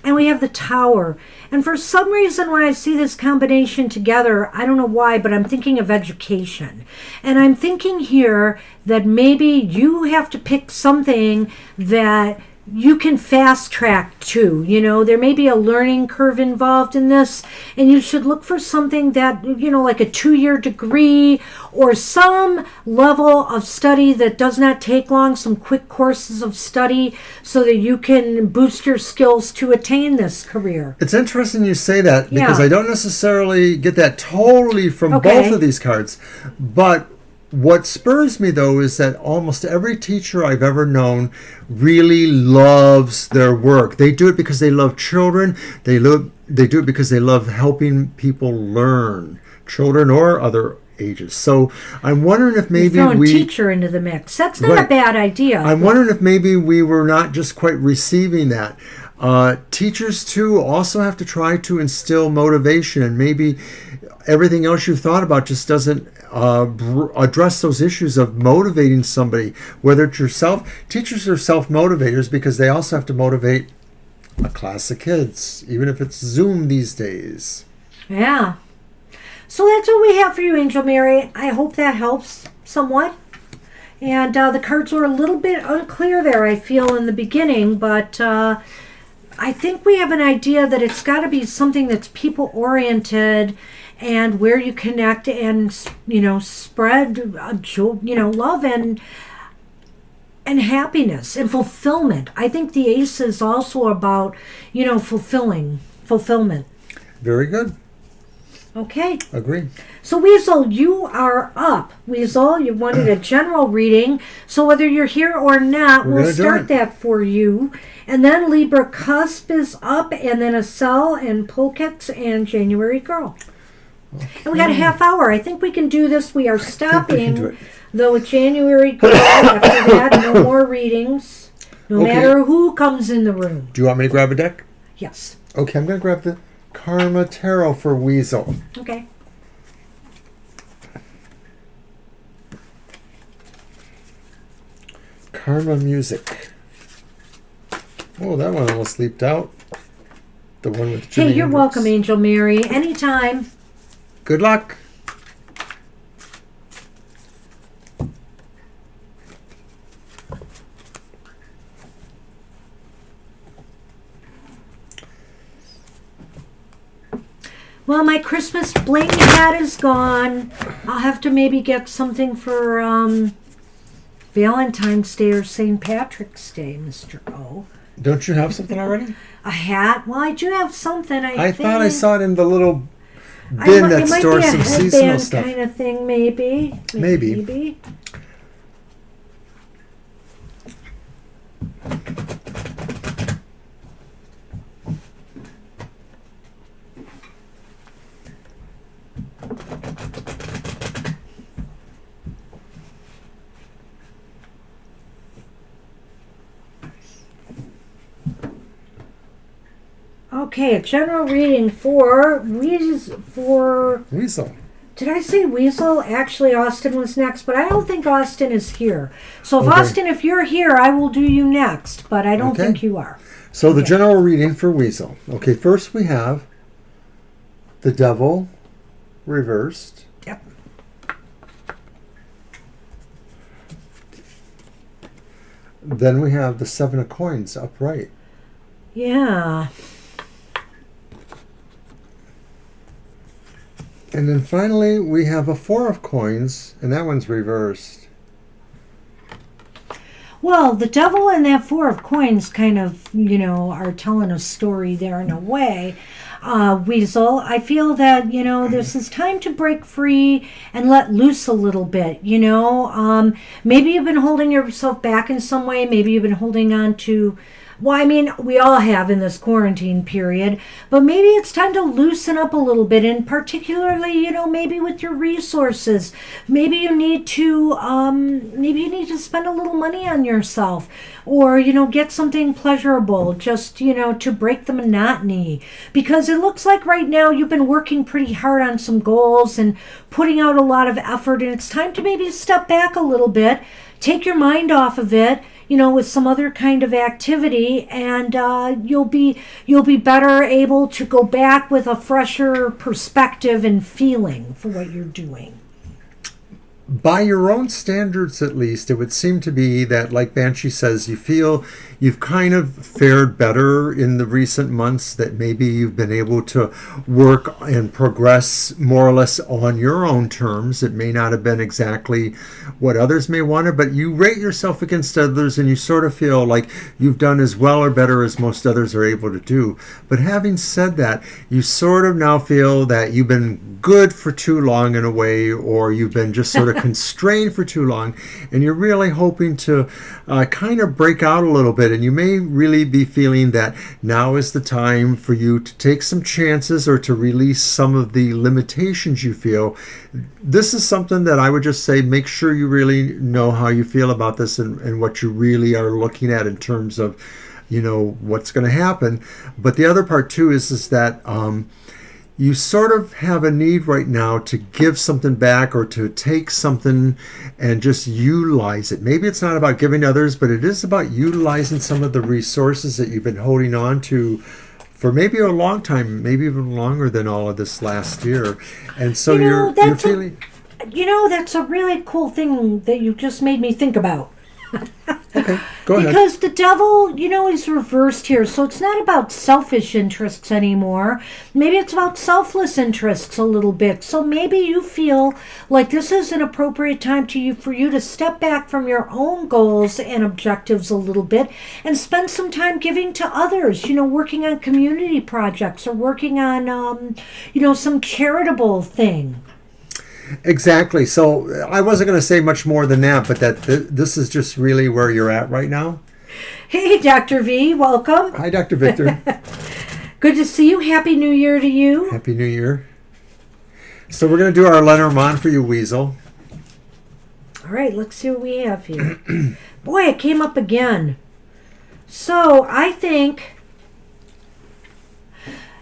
and we have the tower. And for some reason, when I see this combination together, I don't know why, but I'm thinking of education. And I'm thinking here that maybe you have to pick something that you can fast track to. You know, there may be a learning curve involved in this, and you should look for something that, you know, like a 2-year degree or some level of study that does not take long, some quick courses of study so that you can boost your skills to attain this career. It's interesting you say that because Yeah. I don't necessarily get that totally from Okay. both of these cards. But what spurs me, though, is that almost every teacher I've ever known really loves their work. They do it because they love children. They do it because they love helping people learn, children or other ages. So I'm wondering if maybe Throwing teacher into the mix. That's not a Right. bad idea. I'm wondering if maybe we were not just quite receiving that. Teachers, too, also have to try to instill motivation, and maybe everything else you've thought about just doesn't address those issues of motivating somebody, whether it's yourself. Teachers are self-motivators because they also have to motivate a class of kids, even if it's Zoom these days. Yeah. So that's what we have for you, Angel Mary. I hope that helps somewhat. And the cards were a little bit unclear there, I feel, in the beginning, but I think we have an idea that it's got to be something that's people-oriented and where you connect and, you know, spread, you know, love and happiness and fulfillment. I think the ace is also about, you know, fulfillment. Very good. Okay. Agree. So Weasel, you are up. Weasel, you wanted a general reading. So whether you're here or not, We're we'll gonna do start it. that for you. And then Libra Cusp is up, and then Acel and Polkex and January Girl. And we got a half hour. I think we can do this. We are think we can stopping, do it. though, with January Girl. After that, no more readings, no Okay. matter who comes in the room. Do you want me to grab a deck? Yes. Okay, I'm going to grab the Karma Tarot for Weasel. Okay. Karma Music. Oh, that one almost leaped out. The one with Jimi Hey, you're Hendrix. welcome, Angel Mary. Anytime. Good luck. Well, my Christmas bling hat is gone. I'll have to maybe get something for Valentine's Day or St. Patrick's Day, Mr. O. Don't you have something already? A hat? Well, I do have something, I think. thought I saw it in the little bin that it might stores be a some seasonal headband stuff. kind of thing, maybe. Maybe. Okay, a general reading for Weasel. Did I say Weasel? Actually, Austin was next, but I don't think Austin is here. So, if Okay. Austin, if you're here, I will do you next, but I don't Okay. think you are. So the general reading for Weasel. Okay, first we have the Devil reversed. Yep. Then we have the Seven of Coins upright. Yeah. And then finally we have a Four of Coins, and that one's reversed. Well, the devil and that Four of Coins kind of, you know, are telling a story there in a way. Weasel. I feel that, this is time to break free and let loose a little bit, Maybe you've been holding yourself back in some way. Maybe you've been holding on to, well, I mean, we all have in this quarantine period, but maybe it's time to loosen up a little bit, and particularly, maybe with your resources. Maybe you need to, spend a little money on yourself, or, get something pleasurable, just, to break the monotony. Because it looks like right now you've been working pretty hard on some goals and putting out a lot of effort, and it's time to maybe step back a little bit, take your mind off of it, with some other kind of activity, and you'll be better able to go back with a fresher perspective and feeling for what you're doing. By your own standards, at least, it would seem to be that, like Banshee says, you feel you've kind of fared better in the recent months, that maybe you've been able to work and progress more or less on your own terms. It may not have been exactly what others may want, but you rate yourself against others and you sort of feel like you've done as well or better as most others are able to do. But having said that, you sort of now feel that you've been good for too long in a way, or you've been just sort of constrained for too long, and you're really hoping to kind of break out a little bit. And you may really be feeling that now is the time for you to take some chances or to release some of the limitations you feel. This is something that I would just say, make sure you really know how you feel about this, and what you really are looking at in terms of, what's going to happen. But the other part too is that you sort of have a need right now to give something back, or to take something and just utilize it. Maybe it's not about giving to others, but it is about utilizing some of the resources that you've been holding on to for maybe a long time, maybe even longer than all of this last year. And so you're feeling... That's a really cool thing that you just made me think about. Okay, go ahead. Because the devil, is reversed here. So it's not about selfish interests anymore. Maybe it's about selfless interests a little bit. So maybe you feel like this is an appropriate time for you to step back from your own goals and objectives a little bit and spend some time giving to others, working on community projects, or working on, some charitable thing. Exactly. So I wasn't going to say much more than that, but that this is just really where you're at right now. Hey, Dr. V, welcome. Hi, Dr. Victor. Good to see you. Happy New Year to you. Happy New Year. So we're going to do our Lenormand for you, Weasel. All right, let's see what we have here. Boy, it came up again. So I think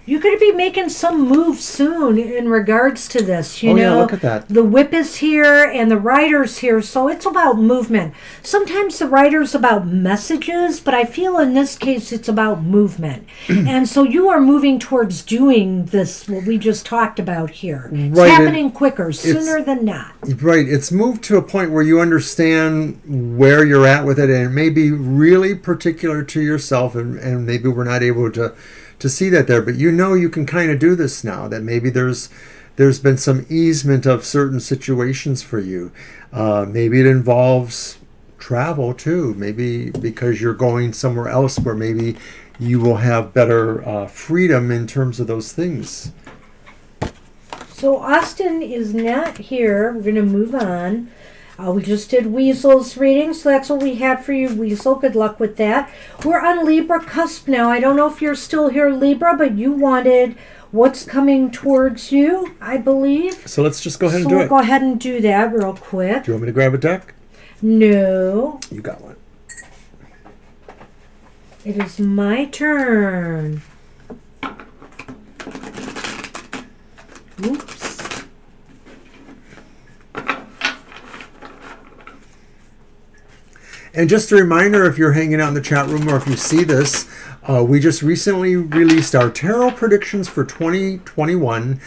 you're going to be making some moves soon in regards to this. Yeah, look at that. The whip is here and the rider's here, so it's about movement. Sometimes the rider's about messages, but I feel in this case it's about movement. And so you are moving towards doing this, what we just talked about here. It's happening quicker, sooner than not. Right. It's moved to a point where you understand where you're at with it, and it may be really particular to yourself, and maybe we're not able to see that there, but you can kind of do this now, that maybe there's been some easement of certain situations for you. Maybe it involves travel too, maybe because you're going somewhere else where maybe you will have better freedom in terms of those things. So Austin is not here. We're going to move on. We just did Weasel's reading, so that's what we had for you, Weasel. Good luck with that. We're on Libra cusp now. I don't know if you're still here, Libra, but you wanted what's coming towards you, I believe. So let's just go ahead and do it. So we'll go ahead and do that real quick. Do you want me to grab a deck? No. You got one. It is my turn. Oops. And just a reminder, if you're hanging out in the chat room or if you see this, we just recently released our tarot predictions for 2021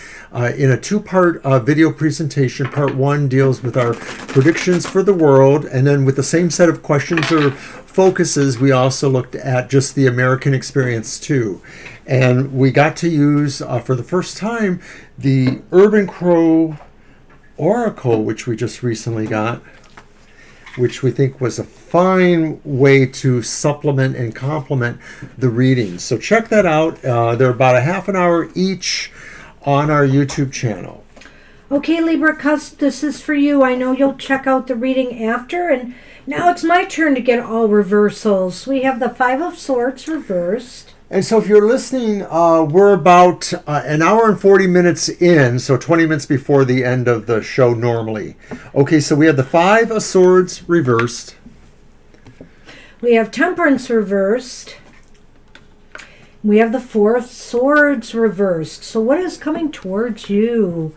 in a two-part video presentation. Part one deals with our predictions for the world, and then with the same set of questions or focuses, we also looked at just the American experience too. And we got to use, for the first time, the Urban Crow Oracle, which we just recently got. which we think was a fine way to supplement and complement the readings. So check that out. They're about a half an hour each on our YouTube channel. Okay, Libra Cusp, this is for you. I know you'll check out the reading after, and now it's my turn to get all reversals. We have the Five of Swords reversed. And so if you're listening, we're about an hour and 40 minutes in, so 20 minutes before the end of the show normally. Okay, so we have the Five of Swords reversed. We have Temperance reversed. We have the Four of Swords reversed. So what is coming towards you?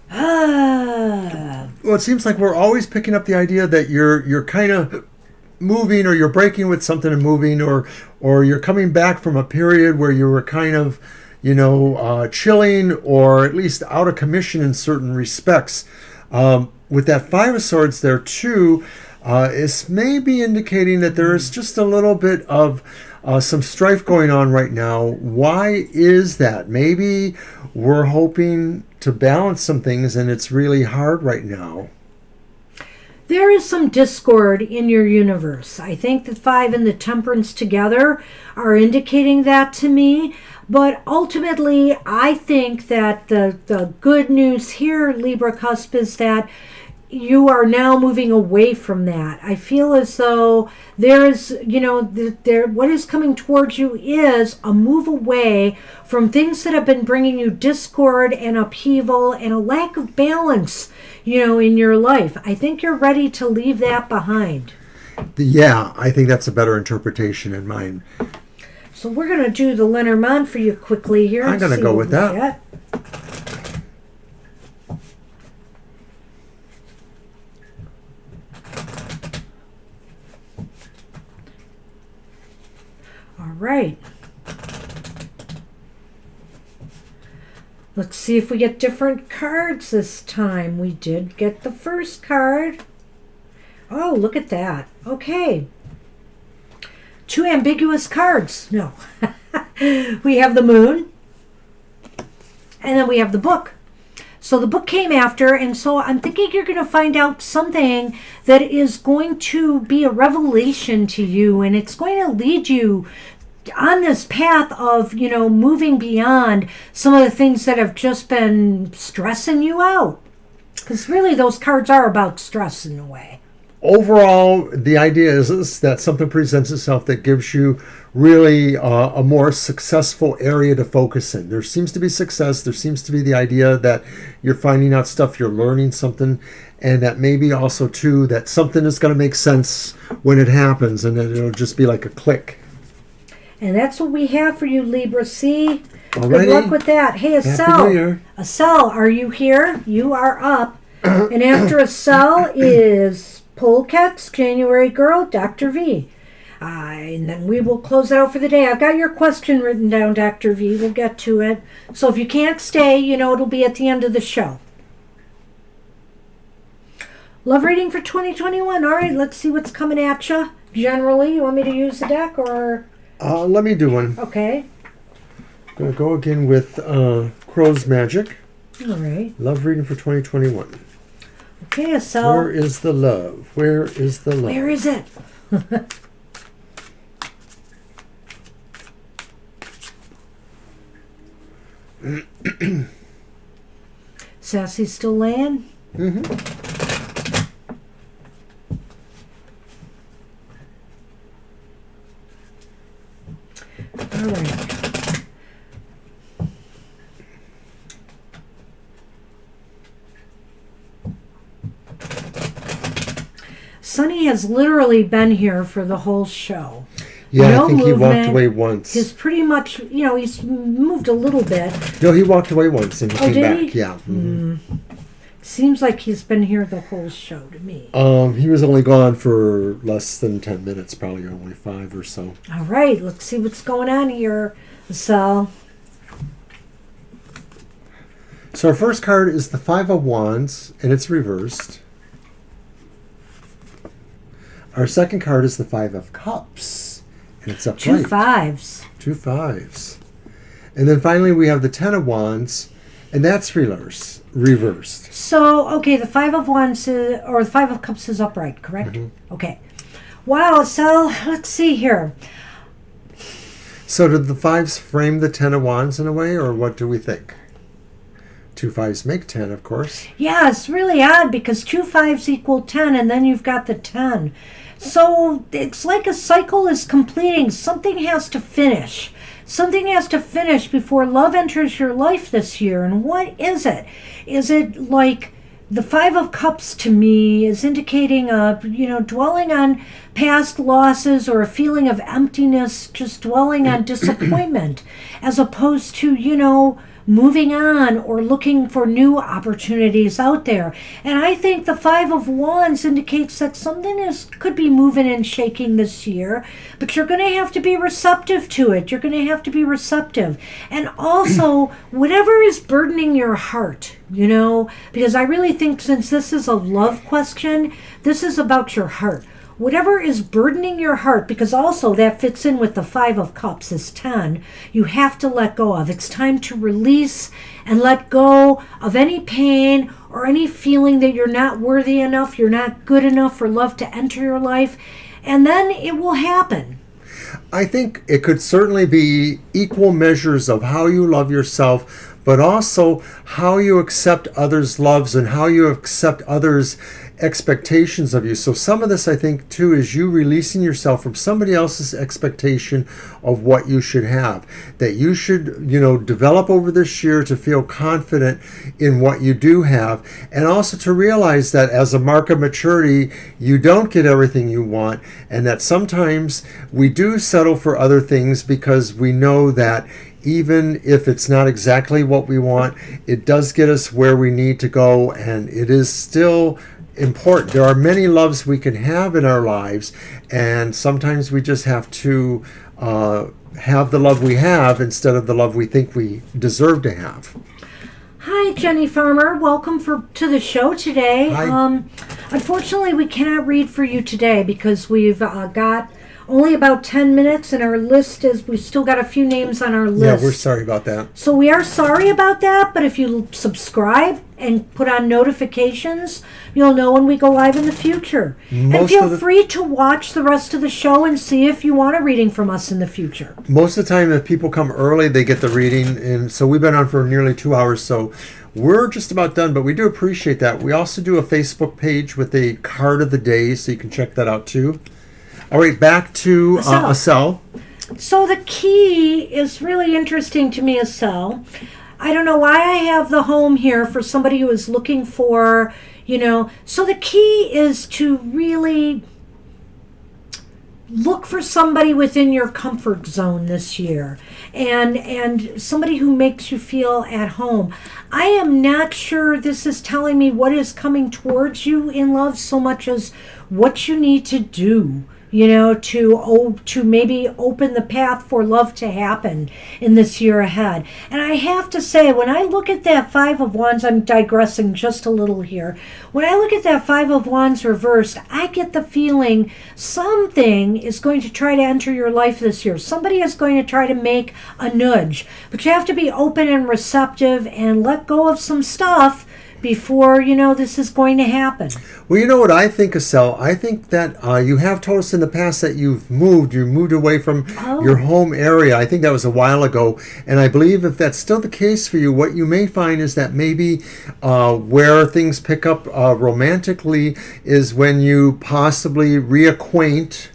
Well, it seems like we're always picking up the idea that you're kind of moving, or you're breaking with something and moving, or you're coming back from a period where you were kind of, chilling, or at least out of commission in certain respects. With that Five of Swords there too, is maybe indicating that there is just a little bit of some strife going on right now. Why is that? Maybe we're hoping to balance some things, and it's really hard right now. There is some discord in your universe. I think the Five and the Temperance together are indicating that to me. But ultimately, I think that the good news here, Libra Cusp, is that you are now moving away from that. I feel as though there is, what is coming towards you is a move away from things that have been bringing you discord and upheaval and a lack of balance, in your life. I think you're ready to leave that behind. Yeah, I think that's a better interpretation in mine. So we're going to do the Lenormand for you quickly here. I'm going to go with that. All right. Let's see if we get different cards this time. We did get the first card. Oh, look at that. Okay. Two ambiguous cards. No. We have the Moon. And then we have the Book. So the Book came after, and so I'm thinking you're going to find out something that is going to be a revelation to you, and it's going to lead you on this path of, moving beyond some of the things that have just been stressing you out. Because really those cards are about stress in a way. Overall, the idea is that something presents itself that gives you really a more successful area to focus in. There seems to be success. There seems to be the idea that you're finding out stuff, you're learning something, and that maybe also, too, that something is going to make sense when it happens, and that it'll just be like a click. And that's what we have for you, Libra. See? Alrighty. Good luck with that. Hey, Acel, are you here? You are up. And after Acel is Polecaps, January Girl, Dr. V. And then we will close it out for the day. I've got your question written down, Dr. V. We'll get to it. So if you can't stay, it'll be at the end of the show. Love reading for 2021. All right, let's see what's coming at you. Generally, you want me to use the deck or... Let me do one. Okay. I'm going to go again with Crow's Magic. All right. Love reading for 2021. Okay, so... Where is the love? Where is the love? Where is it? Sassy's still laying? Mm-hmm. All right. Sonny has literally been here for the whole show. Yeah, no I think movement. he walked away once. He's pretty much, he's moved a little bit. No, he walked away once and he came back. He? Yeah. Mm-hmm. Seems like he's been here the whole show to me. He was only gone for less than 10 minutes, probably only 5 or so. All right, let's see what's going on here, So our first card is the Five of Wands, and it's reversed. Our second card is the Five of Cups, and it's upright. 2 5s. 2 5s. And then finally we have the Ten of Wands, And that's reversed. So, okay, the Five of Wands or the Five of Cups is upright, correct? Mm-hmm. Okay. Wow, so let's see here. So did the fives frame the 10 of Wands in a way, or what do we think? 2 fives make 10, of course. Yeah, it's really odd because 2 fives equal 10, and then you've got the 10. So it's like a cycle is completing. Something has to finish. Something has to finish before love enters your life this year. And what is it? Is it like the Five of Cups to me is indicating dwelling on past losses or a feeling of emptiness, just dwelling on disappointment, as opposed to, moving on or looking for new opportunities out there. And I think the Five of Wands indicates that something could be moving and shaking this year, but you're going to have to be receptive to it. You're going to have to be receptive. And also, whatever is burdening your heart, because I really think since this is a love question, this is about your heart. Whatever is burdening your heart, because also that fits in with the Five of Cups is 10, you have to let go of. It's time to release and let go of any pain or any feeling that you're not worthy enough, you're not good enough for love to enter your life, and then it will happen. I think it could certainly be equal measures of how you love yourself, but also how you accept others' loves and how you accept others' expectations of you. So some of this, I think, too, is you releasing yourself from somebody else's expectation of what you should have. That you should, develop over this year to feel confident in what you do have, and also to realize that as a mark of maturity, you don't get everything you want, and that sometimes we do settle for other things because we know that even if it's not exactly what we want, it does get us where we need to go, and it is still important. There are many loves we can have in our lives, and sometimes we just have to have the love we have instead of the love we think we deserve to have. Hi, Jenny Farmer. Welcome to the show today. Hi. Unfortunately, we cannot read for you today because we've got only about 10 minutes, and our list is, we've still got a few names on our list. Yeah, we're sorry about that. So we are sorry about that, but if you subscribe and put on notifications, you'll know when we go live in the future. And feel free to watch the rest of the show and see if you want a reading from us in the future. Most of the time, if people come early, they get the reading, and so we've been on for nearly 2 hours, so we're just about done, but we do appreciate that. We also do a Facebook page with a card of the day, so you can check that out too. All right, back to Acel. So the key is really interesting to me, Acel. I don't know why I have the home here for somebody who is looking for, So the key is to really look for somebody within your comfort zone this year, and somebody who makes you feel at home. I am not sure this is telling me what is coming towards you in love so much as what you need to do, to maybe open the path for love to happen in this year ahead. And I have to say, when I look at that Five of Wands, I'm digressing just a little here. When I look at that Five of Wands reversed, I get the feeling something is going to try to enter your life this year. Somebody is going to try to make a nudge. But you have to be open and receptive and let go of some stuff before this is going to happen. Well, you know what I think, Acel? I think that you have told us in the past that you moved away from your home area. I think that was a while ago, and I believe if that's still the case for you, what you may find is that maybe where things pick up romantically is when you possibly reacquaint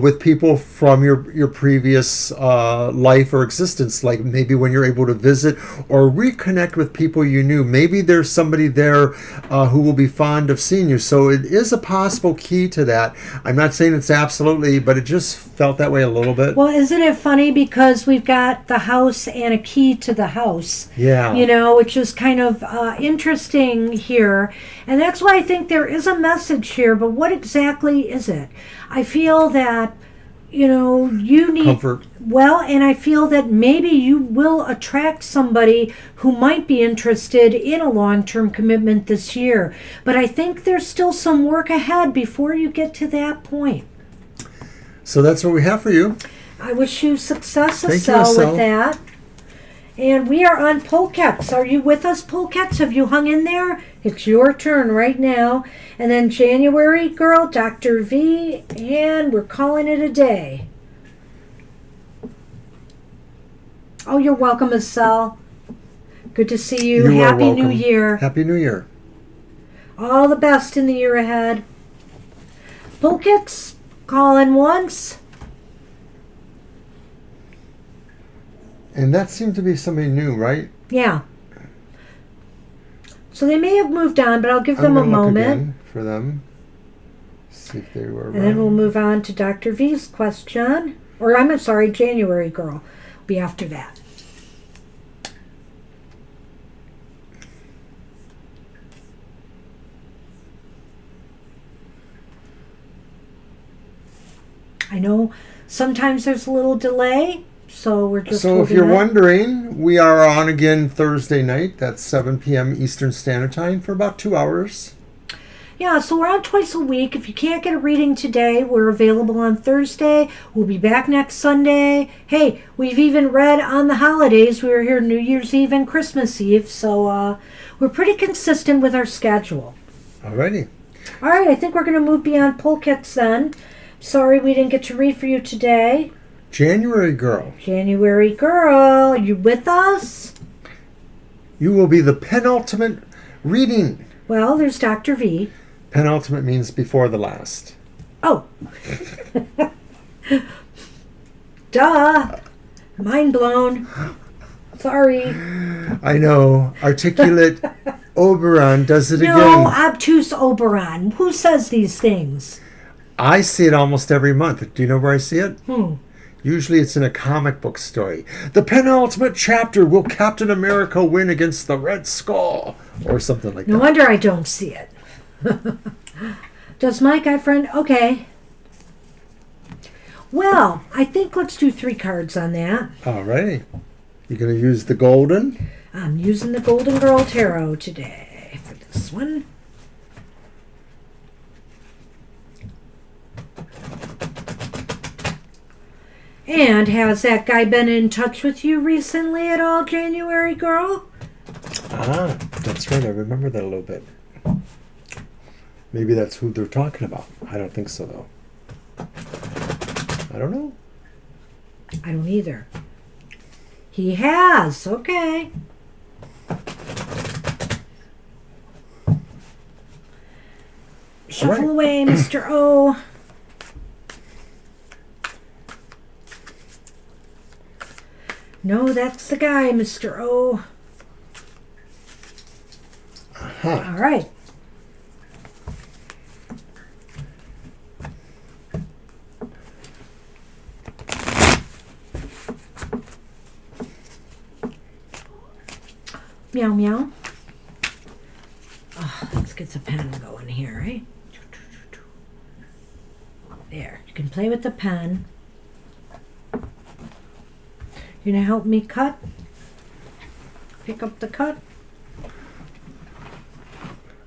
with people from your previous life or existence, like maybe when you're able to visit or reconnect with people you knew. Maybe there's somebody there who will be fond of seeing you. So it is a possible key to that. I'm not saying it's absolutely, but it just felt that way a little bit. Well, isn't it funny because we've got the house and a key to the house? Yeah. Which is kind of interesting here. And that's why I think there is a message here, but what exactly is it? I feel that, you need comfort. Well, and I feel that maybe you will attract somebody who might be interested in a long-term commitment this year. But I think there's still some work ahead before you get to that point. So that's what we have for you. I wish you success, Thank you, Acel, Acel. with that. And we are on Polkets. Are you with us, Polkets? Have you hung in there? It's your turn right now. And then January girl, Dr. V, and we're calling it a day. Oh, you're welcome, Estelle. Good to see you. You are Happy New welcome. Year. Happy New Year. All the best in the year ahead. Polkets, calling once. And that seemed to be somebody new, right? Yeah. So they may have moved on, but I'll give I'm them a gonna look moment. again for them. See if they were And then we'll move on to Dr. V's question. Or I'm sorry, January girl. Be after that. I know sometimes there's a little delay, so we're just So if holding you're up. wondering, we are on again Thursday night. That's 7 p.m. Eastern Standard Time for about 2 hours. Yeah, so we're on twice a week. If you can't get a reading today, we're available on Thursday. We'll be back next Sunday. Hey, we've even read on the holidays. We were here New Year's Eve and Christmas Eve, so we're pretty consistent with our schedule. Alrighty. All right, I think we're going to move beyond Polkets then. Sorry we didn't get to read for you today. January girl, January girl, are you with us? you will be the penultimate reading. Well, there's Dr. V. Penultimate means before the last. Oh. Duh. Mind blown. Sorry. I know. Articulate Oberon does it No, again. obtuse Oberon. Who says these things? I see it almost every month. Do you know where I see it? Hmm. Usually it's in a comic book story. The penultimate chapter, will Captain America win against the Red Skull? Or something like No that. wonder I don't see it. Does my guy friend? Okay. Well, I think let's do 3 cards on that. Alrighty. You're going to use the golden. I'm using the Golden Girl Tarot today for this one. And has that guy been in touch with you recently at all, January girl? Ah, that's right. I remember that a little bit. Maybe that's who they're talking about. I don't think so, though. I don't know. I don't either. He has. Okay. Shuffle right. away, Mr. O. No, that's the guy, Mr. O. Huh. All right. Meow, meow. Oh, let's get the pen going here, right? There. You can play with the pen. You gonna help me cut? Pick up the cut?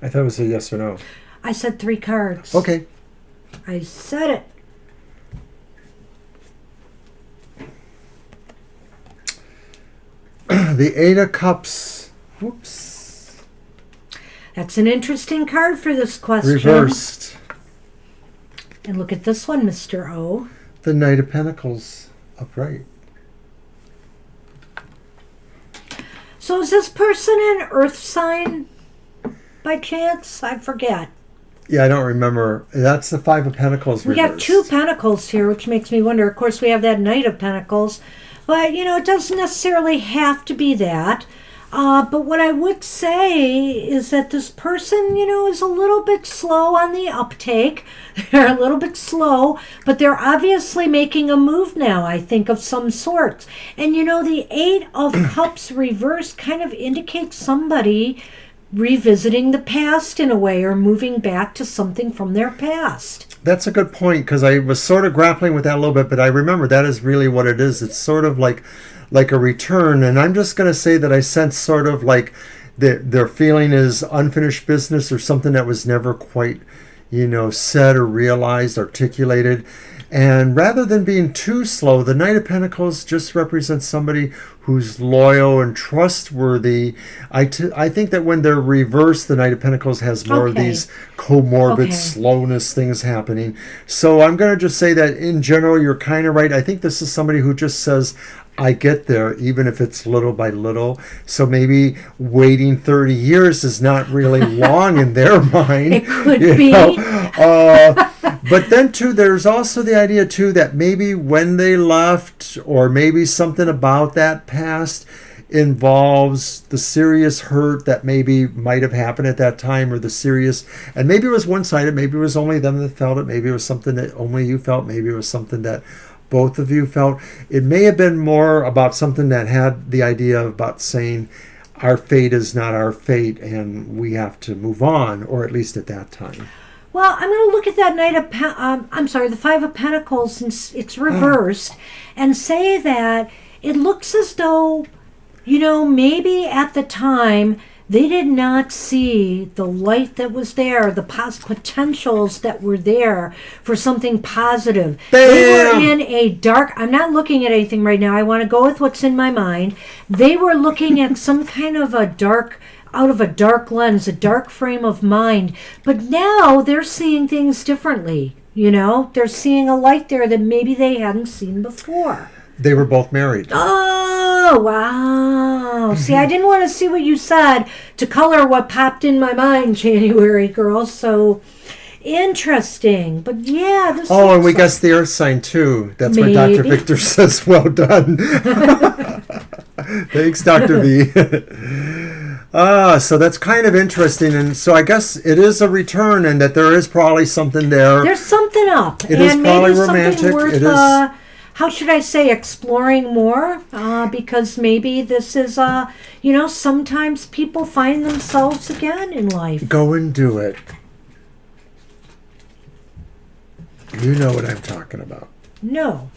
I thought it was a yes or no. I said 3 cards. Okay. I said it. The 8 of Cups. Whoops. That's an interesting card for this question. Reversed. And look at this one, Mr. O. The Knight of Pentacles. Upright. So is this person an earth sign by chance? I forget. Yeah, I don't remember. That's the 5 of Pentacles We reversed. got 2 pentacles here, which makes me wonder. Of course, we have that Knight of Pentacles. But, you know, it doesn't necessarily have to be that. But what I would say is that this person, you know, is a little bit slow on the uptake. They're a little bit slow, but they're obviously making a move now, I think, of some sort. And, you know, the 8 of Cups reversed kind of indicates somebody revisiting the past in a way, or moving back to something from their past. That's a good point, because I was sort of grappling with that a little bit, but I remember that is really what it is. It's sort of like a return, and I'm just going to say that I sense sort of like their feeling is unfinished business, or something that was never quite, you know, said or realized, articulated. And rather than being too slow, the Knight of Pentacles just represents somebody who's loyal and trustworthy. I think that when they're reversed, the Knight of Pentacles has more of these comorbid slowness things happening. So I'm going to just say that in general, you're kind of right. I think this is somebody who just says, I get there, even if it's little by little. So maybe waiting 30 years is not really long in their mind. It could be. But then, too, there's also the idea, too, that maybe when they left, or maybe something about that past involves the serious hurt that maybe might have happened at that time, or the serious, and maybe it was one-sided, maybe it was only them that felt it, maybe it was something that only you felt, maybe it was something that both of you felt. It may have been more about something that had the idea about saying our fate is not our fate and we have to move on, or at least at that time. Well, I'm going to look at that the Five of Pentacles, since it's reversed, and say that it looks as though, maybe at the time they did not see the light that was there, the potentials that were there for something positive. Bam! They were in a dark, I'm not looking at anything right now, I want to go with what's in my mind. They were looking at some kind of out of a dark lens, a dark frame of mind. But now they're seeing things differently. They're seeing a light there that maybe they hadn't seen before. They were both married. Oh, wow. See, I didn't want to see what you said to color what popped in my mind, January girl. So interesting. But yeah, this and we guessed the earth sign too. That's why Dr. Victor says, well done. Thanks, Dr. V. So that's kind of interesting. And so I guess it is a return, and that there is probably something there. There's something up. It is probably romantic. Worth, it is. How should I say, exploring more? Because maybe this is, sometimes people find themselves again in life. Go and do it. You know what I'm talking about. No,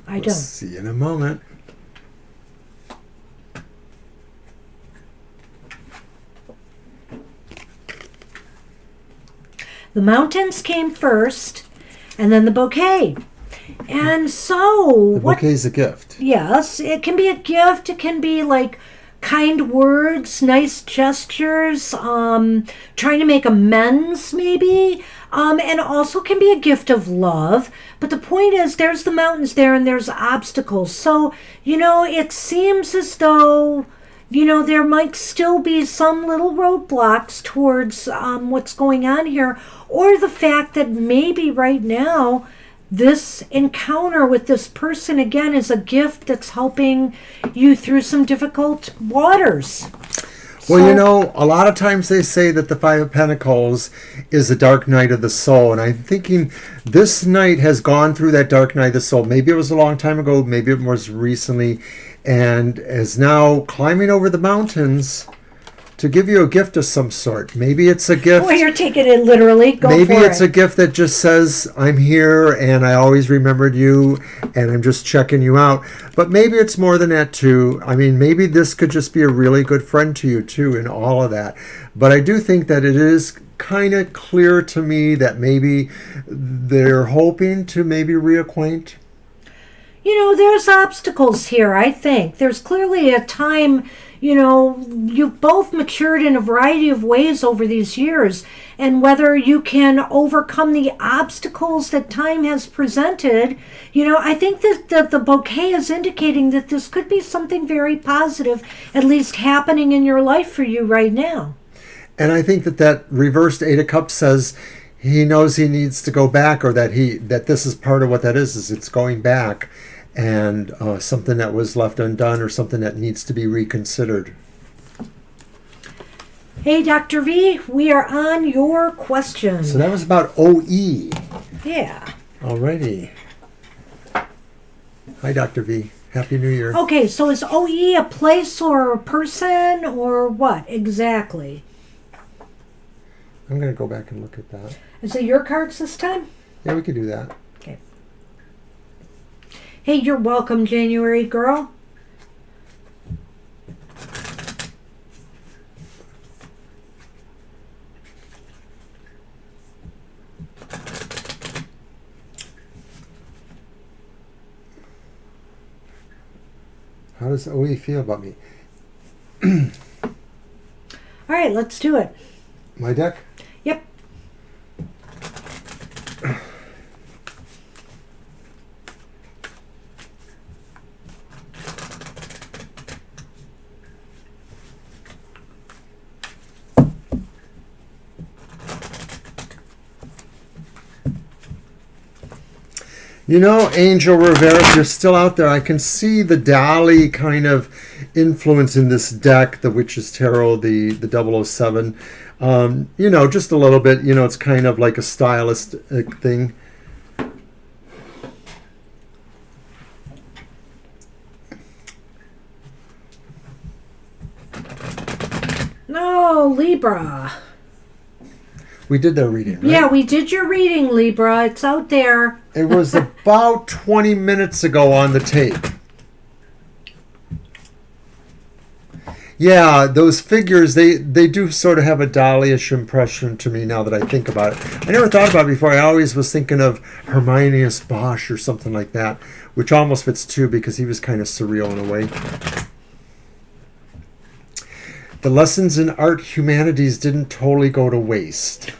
I don't. See you in a moment. The mountains came first, and then the bouquet. And so... The bouquet is a gift. Yes, it can be a gift. It can be like kind words, nice gestures, trying to make amends maybe, and also can be a gift of love. But the point is, there's the mountains there and there's obstacles. So, it seems as though... there might still be some little roadblocks towards what's going on here, or the fact that maybe right now this encounter with this person again is a gift that's helping you through some difficult waters. Well, a lot of times they say that the Five of Pentacles is a dark night of the soul. And I'm thinking this night has gone through that dark night of the soul. Maybe it was a long time ago. Maybe it was recently. And is now climbing over the mountains to give you a gift of some sort. Maybe it's a gift. Well, you're taking it literally. Go for it. Maybe it's a gift that just says, I'm here and I always remembered you and I'm just checking you out. But maybe it's more than that too. I mean, maybe this could just be a really good friend to you too in all of that. But I do think that it is kind of clear to me that maybe they're hoping to maybe reacquaint. There's obstacles here, I think. There's clearly a time, you've both matured in a variety of ways over these years. And whether you can overcome the obstacles that time has presented, I think that the bouquet is indicating that this could be something very positive, at least happening in your life for you right now. And I think that reversed Eight of Cups says he knows he needs to go back, or that this is part of what that is it's going back. And something that was left undone, or something that needs to be reconsidered. Hey, Dr. V, we are on your question. So that was about OE. Yeah. Alrighty. Hi, Dr. V. Happy New Year. Okay, so is OE a place or a person or what exactly? I'm going to go back and look at that. Is it your cards this time? Yeah, we could do that. Okay. Hey, you're welcome, January girl. How does OE feel about me? All right, let's do it. My deck? Yep. You know, Angel Rivera, if you're still out there, I can see the Dali kind of influence in this deck, the Witch's Tarot, the 007. You know, just a little bit. You know, it's kind of like a stylistic thing. No, Libra. We did their reading, right? Yeah, we did your reading, Libra. It's out there. It was about 20 minutes ago on the tape. Yeah, those figures, they do sort of have a Dali-ish impression to me now that I think about it. I never thought about it before. I always was thinking of Hermionius Bosch or something like that, which almost fits too because he was kind of surreal in a way. The lessons in art humanities didn't totally go to waste.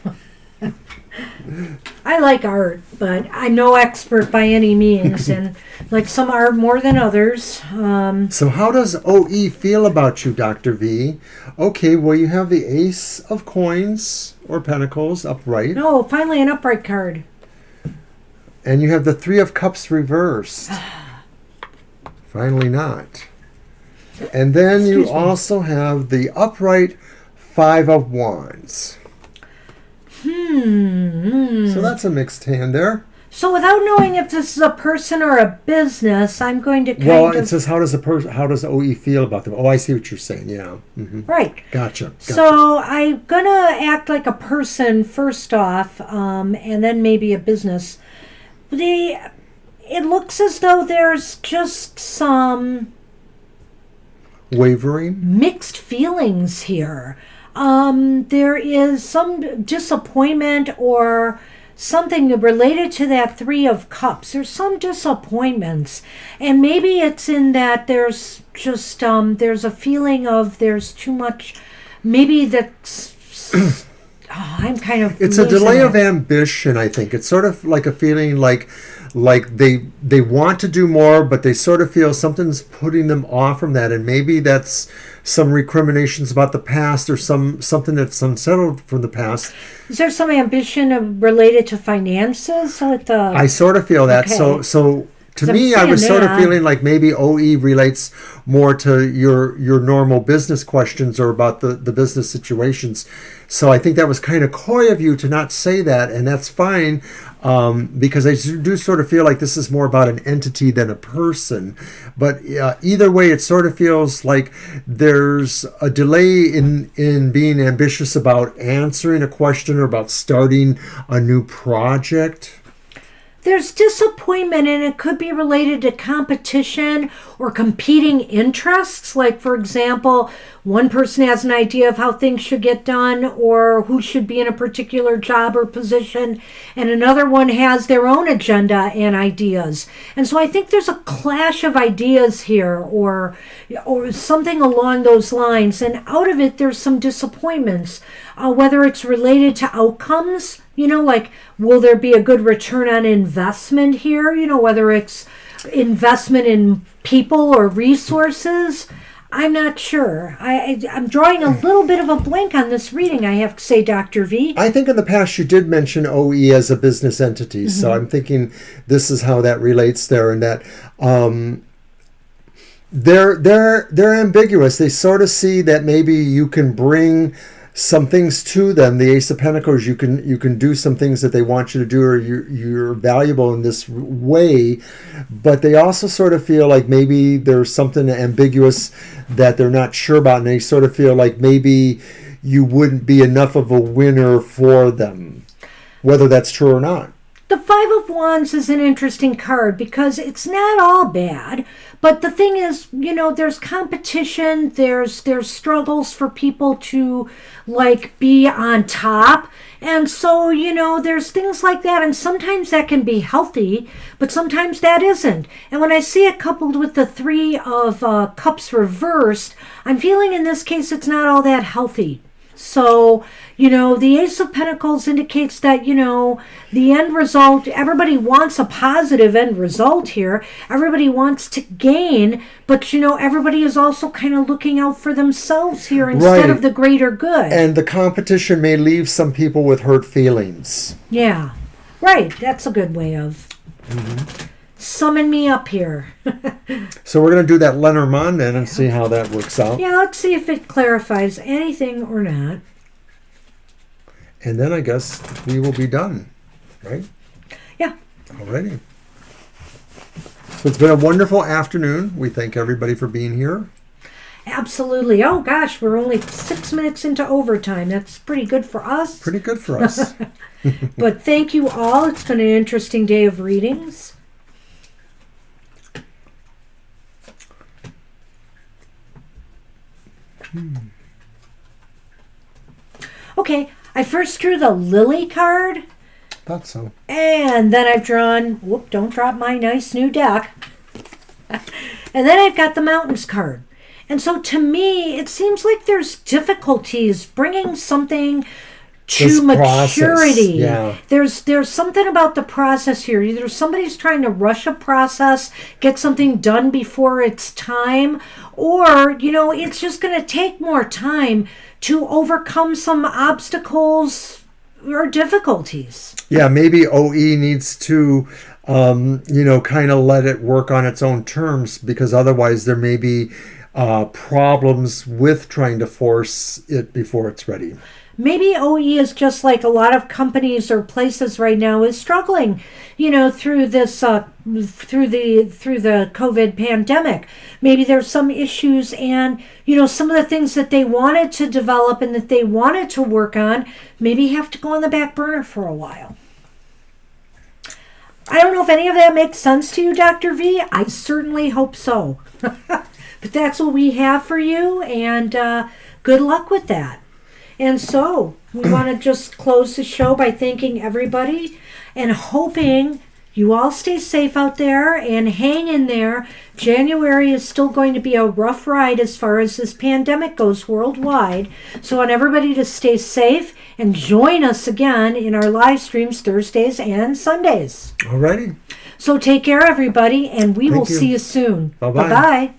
I like art, but I'm no expert by any means, and like some art more than others. So how does OE feel about you, Dr. V? Okay, well, you have the Ace of Coins or Pentacles upright. No, finally an upright card. And you have the Three of Cups reversed. Finally not. And then you also have the upright Five of Wands. So that's a mixed hand there. So without knowing if this is a person or a business, I'm going to Well, it says how does OE feel about them? Oh, I see what you're saying. Yeah. Right. Gotcha. So I'm going to act like a person first off, and then maybe a business. It looks as though there's just some wavering, mixed feelings here. There is some disappointment or something related to that Three of Cups. There's some disappointments, and maybe it's in that there's just there's a feeling of there's too much. Maybe that's I'm kind of. It's a delay of ambition. I think it's sort of like a feeling like they want to do more, but they sort of feel something's putting them off from that, and maybe that's some recriminations about the past or something that's unsettled from the past. Is there some ambition related to finances? I sort of feel that. Okay. So to me, I was sort of feeling like maybe OE relates more to your normal business questions or about the business situations. So I think that was kind of coy of you to not say that, and that's fine, because I do sort of feel like this is more about an entity than a person. But either way, it sort of feels like there's a delay in being ambitious about answering a question or about starting a new project. There's disappointment, and it could be related to competition or competing interests. Like, for example, one person has an idea of how things should get done or who should be in a particular job or position, and another one has their own agenda and ideas. And so I think there's a clash of ideas here or something along those lines. And out of it, there's some disappointments, whether it's related to outcomes. Like, will there be a good return on investment here? Whether it's investment in people or resources. I'm not sure. I'm drawing a little bit of a blank on this reading, I have to say, Dr. V. I think in the past you did mention OE as a business entity, so I'm thinking this is how that relates there, and that they're ambiguous. They sort of see that maybe you can bring some things to them. The Ace of Pentacles, you can do some things that they want you to do, or you're valuable in this way, but they also sort of feel like maybe there's something ambiguous that they're not sure about, and they sort of feel like maybe you wouldn't be enough of a winner for them, whether that's true or not. The Five of Wands is an interesting card because it's not all bad. But the thing is, there's competition, there's struggles for people to be on top. And so, there's things like that. And sometimes that can be healthy, but sometimes that isn't. And when I see it coupled with the Three of Cups reversed, I'm feeling in this case it's not all that healthy. So, the Ace of Pentacles indicates that, the end result, everybody wants a positive end result here. Everybody wants to gain, but, everybody is also kind of looking out for themselves here instead of the greater good. And the competition may leave some people with hurt feelings. Yeah, right. That's a good way of summon me up here. So we're going to do that Lenormand then and see how that works out. Yeah, let's see if it clarifies anything or not. And then I guess we will be done, right? Yeah. Alrighty. So it's been a wonderful afternoon. We thank everybody for being here. Absolutely. Oh, gosh, we're only 6 minutes into overtime. That's pretty good for us. Pretty good for us. But thank you all. It's been an interesting day of readings. Okay, I first drew the Lily card. Thought so. And then I've drawn, whoop, don't drop my nice new deck. And then I've got the Mountains card. And so to me, it seems like there's difficulties bringing something to This maturity. Yeah. There's something about the process here. Either somebody's trying to rush a process, get something done before it's time, or, it's just going to take more time to overcome some obstacles or difficulties. Yeah, maybe OE needs to, kind of let it work on its own terms, because otherwise there may be problems with trying to force it before it's ready. Maybe OE is just like a lot of companies or places right now is struggling, through this through the COVID pandemic. Maybe there's some issues, and some of the things that they wanted to develop and that they wanted to work on maybe have to go on the back burner for a while. I don't know if any of that makes sense to you, Dr. V. I certainly hope so. But that's what we have for you, and good luck with that. And so we want to just close the show by thanking everybody and hoping you all stay safe out there and hang in there. January is still going to be a rough ride as far as this pandemic goes worldwide. So I want everybody to stay safe and join us again in our live streams Thursdays and Sundays. Alrighty. So take care, everybody, and we will you. see you soon. Bye-bye. Bye-bye.